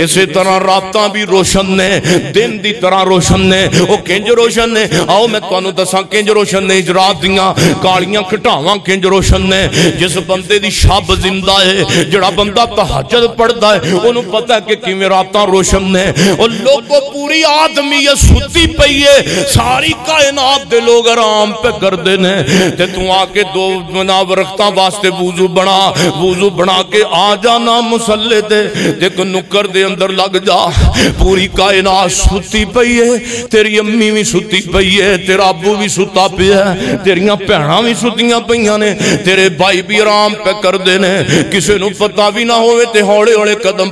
اسی طرح راتاں بھی روشن نے، دن دی طرح روشن نے، او کنج روشن نے، آؤ میں تانوں دساں کنج روشن نے، رات دیاں کالیاں کھٹاواں کنج روشن نے، جس بندے دی شب زندہ ہے، جڑا بندہ تہجد پڑھدا ہے انہوں پتہ ہے کہ کیویں راتاں روشن نے، اور لوگوں پوری آدمیت ستی پئی ہے، ساری کائنات دے لوگ آرام پہ کر دینے، تے تو آ کے دو جناب رختاں واسطے وضو بنا کے آ جانا مسلے تے دیکھ نکر دے اندر لگ جا، پوری کائنات ستی پئی ہے، تیری امی بھی ستی پئی ہے، تیرا ابو بھی ستا پیا ہے، تیریاں بہناں بھی ستیاں پئیاں نے، تیرے بھائی بھی آرام پہ کر دینے، کسے نو پتہ بھی نہ ہوئے تے ہوڑے ہوڑے قدم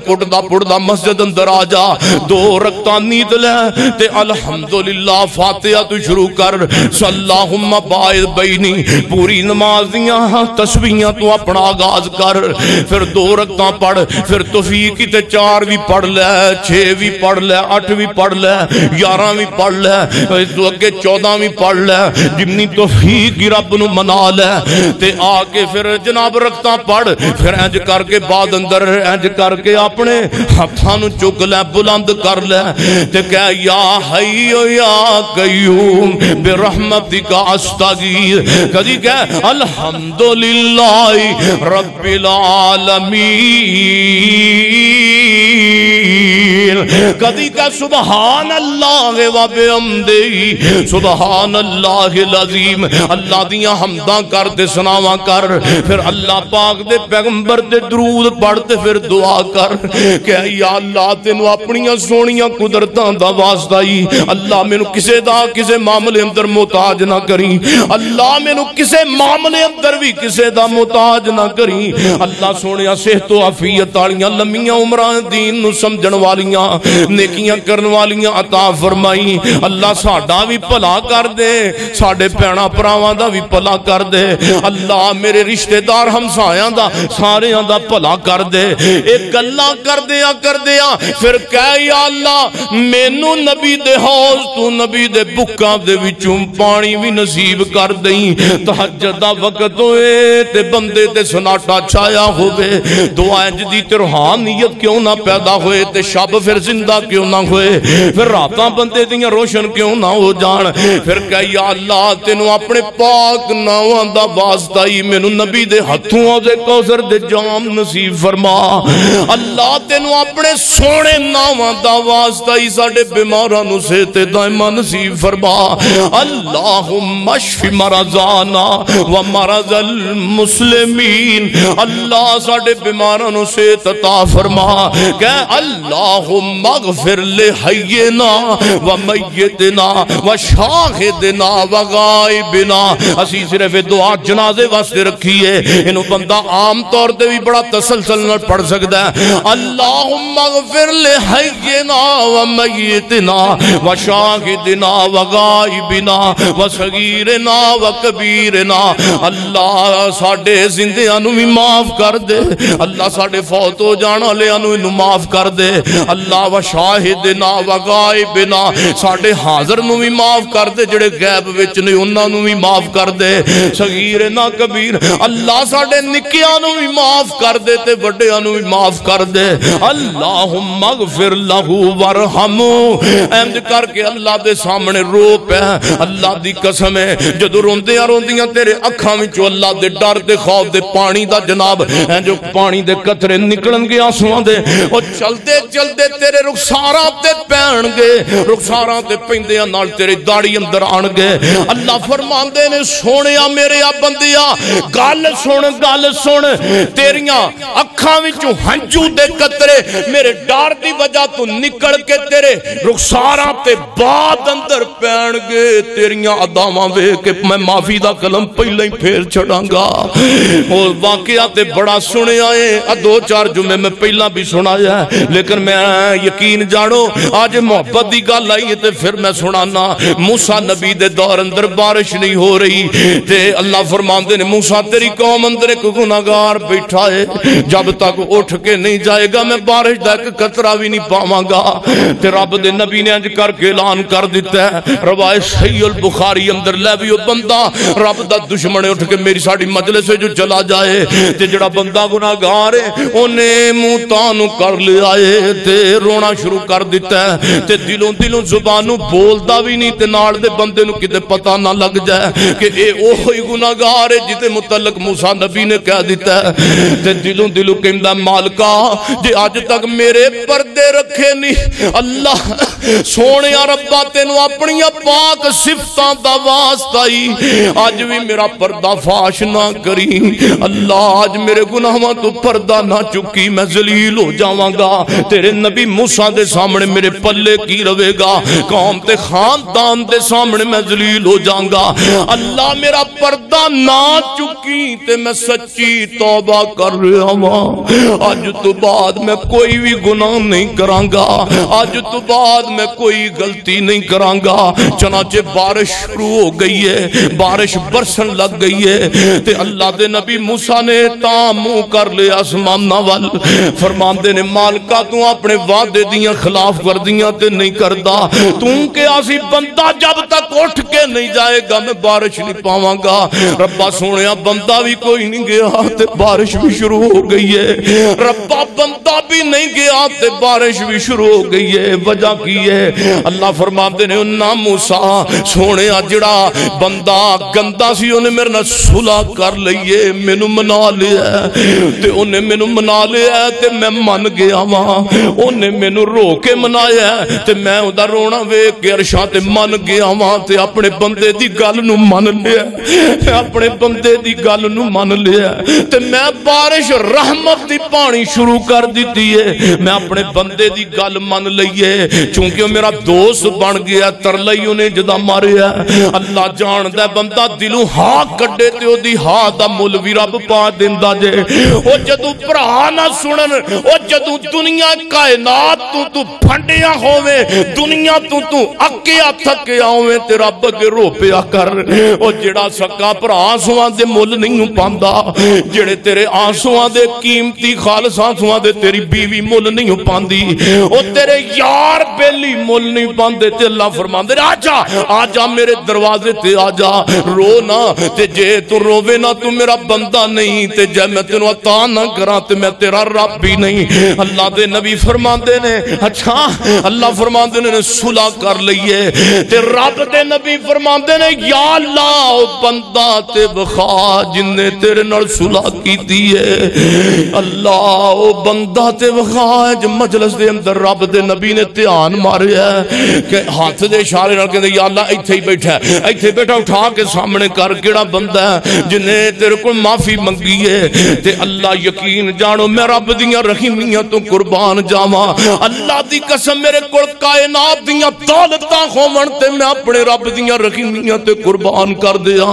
پڑدا مسجد اندر آ جا، دو رکھتا نیند لے تے الحمدللہ فاتحہ تو شروع کر، اللہم باعث بینی، پوری نمازیاں تسبیحاں تو اپنا آغاز کر، پھر دو رکھتا پڑھ، پھر توفیقی تے 4 بھی پڑھ لے، 6 بھی پڑھ لے، 8 بھی پڑھ لے، 11 بھی پڑھ لے، تو اگے 14 بھی پڑھ لے، جمنی توفیقی رب نو منا لے، تے آکے پھر جناب رکھتا پڑھ، پھر انج کر کے بعد اندر انج کر کے اپنے ہتھاں نو چک لے، بلند کر لے، تے کہہ یا حیو یا قیوم برحمتک استغیث، کدی کہہ الحمدللہ رب العالمین، کدی کہہ سبحان اللہ و بحمدہ سبحان اللہ العظیم، اللہ دیاں حمداں کر تے سناواں کر، پھر اللہ پاک دے پیغمبر دے درود پڑھتے پھر دعا کر کہ یا اللہ تینو اپنیاں سونیاں قدرتاں دا واسطہ ہی، اللہ میں نو کسے معاملے اندر محتاج نہ کریں، اللہ میں نو کسے معاملے اندر بھی کسے دا محتاج نہ کریں، اللہ سونیا صحت و عافیت والیاں لمیاں عمراں دین نو سمجھن والیاں نیکیاں کرن والیاں عطا فرمائی، اللہ ساڈا بھی بھلا کر دے، ساڈے بھیناں بھراواں دا بھی بھلا کر دے، اللہ میرے رشتہ دار ہمسایاں دا ساریاں دا بھلا کر دے، ایک گلاں کر دیا پھر کہہ یا اللہ مینوں نبی دے حوض تو نبی دے بکاں دے وچوں پانی بھی نصیب کر دیں، تہجد دا وقت ہوئے تے بندے تے سناٹا چھایا ہوئے، دعائیں جدی تے روحانیت کیوں نہ پیدا ہوئے تے شب پھر زندہ کیوں نہ ہوئے، پھر راتاں بندے دیاں روشن کیوں نہ ہو جان، پھر کہہ یا اللہ تینوں اپنے پاک ناواں دا واسطہ ہی مینوں نبی دے ہتھوں دے کوثر دے جام نصیب فرما، اللہ تینوں اپنے سونے ناواں دا واسطہ ہی ساڈے بیماراں نو صحت دائمہ نصیب فرما، اللہم اشف مرضانا و مرض المسلمین، اللہ ساڈے بیماراں نو صحت عطا فرما، کہ اللہم اغفر لحینا و میتنا و شاہدنا و غائبنا، اسی صرف دعا جنازے واسطے رکھیے، انہوں بندہ عام طور دے بھی بڑا تسلسل نہ پڑھ سکتا ہے، اللہم اغفر لحینا و میتنا و شاہدنا و غائبنا و صغیرنا و کبیرنا، اللہ ساڑھے زندیاں نو بھی معاف کر دے، اللہ ساڑھے فوت ہو جانا لے انو انو معاف کر دے، دے اللہ و شاہدنا و غائبنا ساڈے حاضر نو بھی معاف کر دے جڑے غیب وچ نے انہاں نو بھی معاف کر دے صغیرنا کبیر اللہ ساڈے نکیاں نو بھی معاف کر دے تے وڈیاں نو بھی معاف کر دے اللہم اغفر لہو ورحمو احمد کر کے اللہ دے سامنے رو پہ اللہ دی قسم ہے جدو روندیاں روندیاں تیرے اکھاں وچوں اللہ دے ڈر دے خوف دے پانی دا جناب جو پانی دے قطرے نکلن گے آنسواں دے او چلدے چلدے تیرے رخساراں تے پین گے رخساراں تے پیندیاں نال تیرے داڑھی اندر آن گے اللہ فرماندے نے سونیا میرے آ بندیا گل سن تیریاں اکھاں وچوں ہنجو دے قطرے میرے ڈر دی وجہ تو نکل کے تیرے رخساراں تے بعد اندر پین گے تیریاں اداواں ویکھ کے میں معافی دا کلم پہلے ہی پھیر چھڑاں گا اور واقعہ تے بڑا سنیا ہے دو چار جمعے میں پہلا بھی سنایا ہے لیکن میں یقین جانو آج محبت دی گل آئی ہے تے پھر میں سنانا موسیٰ نبی دے دور اندر بارش نہیں ہو رہی تے اللہ فرماندے نے موسیٰ تیری قوم اندر ایک گناہگار بیٹھا ہے جب تک اٹھ کے نہیں جائے گا میں بارش دا ایک قطرہ بھی نہیں پاواں گا تے رب دے نبی نے انج کر کے اعلان کر دیتا ہے روایت صحیح البخاری اندر لے بھی وہ بندہ رب دا دشمن اٹھ کے میری ساڑی مجلس سے جو چلا جائے تے جڑا بندہ گناہگار ہے انہیں منہ تانو کر لے آئے تے رونا شروع کر دیتا ہے تے دلوں زبانوں بولدا بھی نہیں تے نال دے بندے نو کتے پتہ نہ لگ جائے کہ اے اوہی گناہگار ہے جتے متعلق موسیٰ نبی نے کہہ دیتا ہے تے دلوں کہندا مالکا جے آج تک میرے پردے رکھے نہیں اللہ سونیا ربا تینو اپنی پاک صفتاں دا واسطہ ہی آج بھی میرا پردہ فاش نہ کری اللہ آج میرے گناہاں تو پردہ نہ چکی میں ذلیل ہو جاواں گا تیرے نبی موسیٰ دے سامنے میرے پلے کی رہے گا قوم تے خاندان دے سامنے میں ذلیل ہو جاؤں گا اللہ میرا پردہ نہ چکی تے میں سچی توبہ کر رہا ہوں آج تو بعد میں کوئی بھی گناہ نہیں کراں گا آج تو بعد میں کوئی غلطی نہیں کراں گا چنانچہ بارش شروع ہو گئی ہے بارش برسن لگ گئی ہے تے اللہ دے نبی موسیٰ نے تامو کر لے آسمان نوال فرماندے نے مالکہ تو اپنے وعدے دیاں خلاف ورزیاں تے نہیں کردا تم کہ آسی بندہ جب تک اٹھ کے نہیں جائے گا میں بارش نہیں پاواں گا ربا سونیا بندہ بھی کوئی نہیں گیا تے بارش بھی شروع ہو گئی ہے ربا بندہ بھی نہیں گیا تے بارش بھی شروع ہو گئی ہے وجہ کی ہے اللہ فرماتے نے انہاں موسیٰ سونیا جڑا بندہ گندہ سی انہیں میرے نہ صلح کر لئیے مینو منا لیا تے انہیں مینو منا لیا تے میں من گیا وہاں انہیں مینو رو کے منایا تے میں ادھا رونا ویک کے عرشاں تے من گیا وہاں تے اپنے بندے دی گل نو من لیا اپنے بندے دی گل نو من لیا تے میں بارش رحمت دی پانی شروع کر دیتی ہے میں اپنے بندے دی گل من لئیے چونکہ میرا دوست بن گیا ترلئی انہیں جدا ماریا اللہ جان دے بندہ دلوں ہاں کڈے تے او دی ہاں دا مولوی رب پا دیندہ جے او جدو پرہا نہ سنن او جدو دنیا کائنات تو پھنڈیاں ہوئے دنیا تو اکیا تھکیا ہوئے تے رب کے رو پیا کر او جڑا سکا پر آنسوان دے مول نہیں پاندہ جڑے تیرے آنسوان دے قیمتی خالص آنسوان دے تیری بیوی مول نہیں پاندی او تیرے یار بیلی مول نہیں پاندے تے اللہ فرماندے آجا آجا میرے دروازے تے آجا رو نا تے جے تو روے نا تو میرا بندہ نہیں تے جے میں تینو عطا نہ کرا تے میں تیرا رب بھی نہیں اللہ دے نبی فرماندے نے اچھا اللہ فرماندے نے صلح کر لئیے تے رب دے نبی فرماندے نے یا اللہ او بندہ تے بخا جن نے تیرے نال صلح کی دیئے اللہ او بندہ تے بخا جو مجلس دے اندر رب دے نبی نے تیان مارے ہے کہ ہاتھ دے اشارے نال کہندے یا اللہ ایتھے ہی بیٹھا ہے ایتھے بیٹھا اٹھا کے سامنے کر کیڑا بندہ ہے جنہیں تیرے کو معافی منگی ہے تے اللہ یقین جانو میں رب دیاں رحیمیاں تو قربان جاواں اللہ دی قسم میرے کول کائنات دیاں دولتاں ہوون تے میں اپنے رب دیاں رحیمیاں تے قربان کر دیاں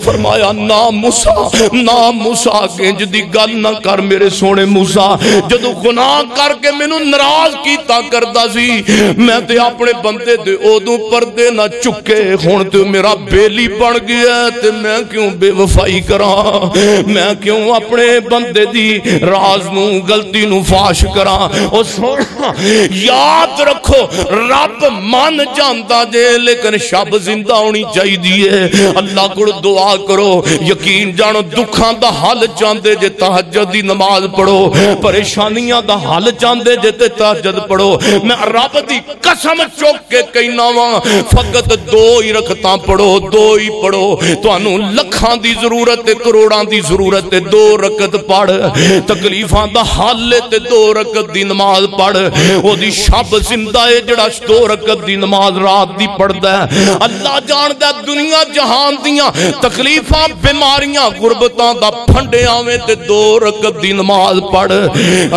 فرمایا نا موسیٰ کنج دی گل نہ کر میرے سونے موسیٰ جدو گناہ کر کے مینوں ناراض کیتا کردا سی میں تے اپنے بندے دے اودوں پردے نہ چکے ہن تے میرا بیلی بن گیا تے میں کیوں بے وفائی کراں میں کیوں اپنے بندے دی راز نو غلطی نو فاش کراں او سونا یاد رکھو رب مان جاندا جے لیکن شب زندہ ہونی چاہیے اللہ کو دعا کرو یقین جانو دکھاں دا حل چاندے جے تہجد دی نماز پڑھو پریشانیاں دا حل چاندے جے تہجد پڑھو میں رب دی قسم چوک کے کہنا واں فقط دو ہی رکھتاں پڑھو دو ہی پڑھو تانوں لکھاں دی ضرورت کروڑاں دی ضرورت دو رکعت پڑھ تکلیفاں دا حل تے دو رکعت دی نماز پڑھ او دی شب زندہ ہے جڑا دو رکعت دی نماز رات دی پڑھدا ہے اللہ جاندا دنیا جہان دیاں تکلیفاں بیماریاں غربتاں دا پھنڈے آویں تے دو رکعت دی نماز پڑھ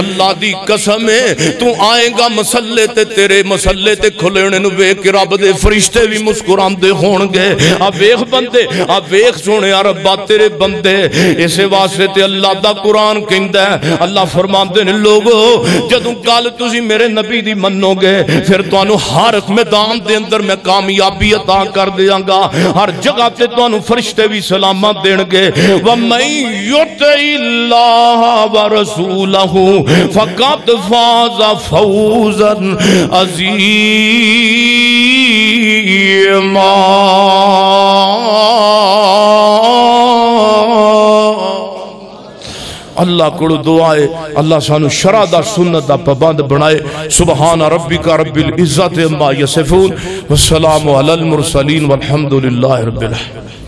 اللہ دی قسم ہے تو آئے گا مسلے تے تیرے مسلے تے کھلنے نو ویکھ کے رب دے فرشتے بھی مسکراندے ہون گے آ ویکھ بندے آ ویکھ سونے ربا تیرے بندے اسے واسطے تے اللہ دا قرآن کہندا ہے اللہ فرماندے نے لوگو جدوں گل تسی میرے نبی دی منو گے پھر تانوں ہر میدان دے اندر میں کامیابی عطا کر دیاں گا ہر جگہ تے تانوں فرشتے بھی سلامت دین گے وَمَن يُطِعِ اللَّهَ وَرَسُولَهُ فَقَدْ فَازَ فَوْزًا عَظِيمًا اللہ کو دعائے اللہ سانو شرع دا سنت دا پابند بنائے سبحان ربک رب العزت عما یصفون والسلام علی المرسلین والحمدللہ رب العالمین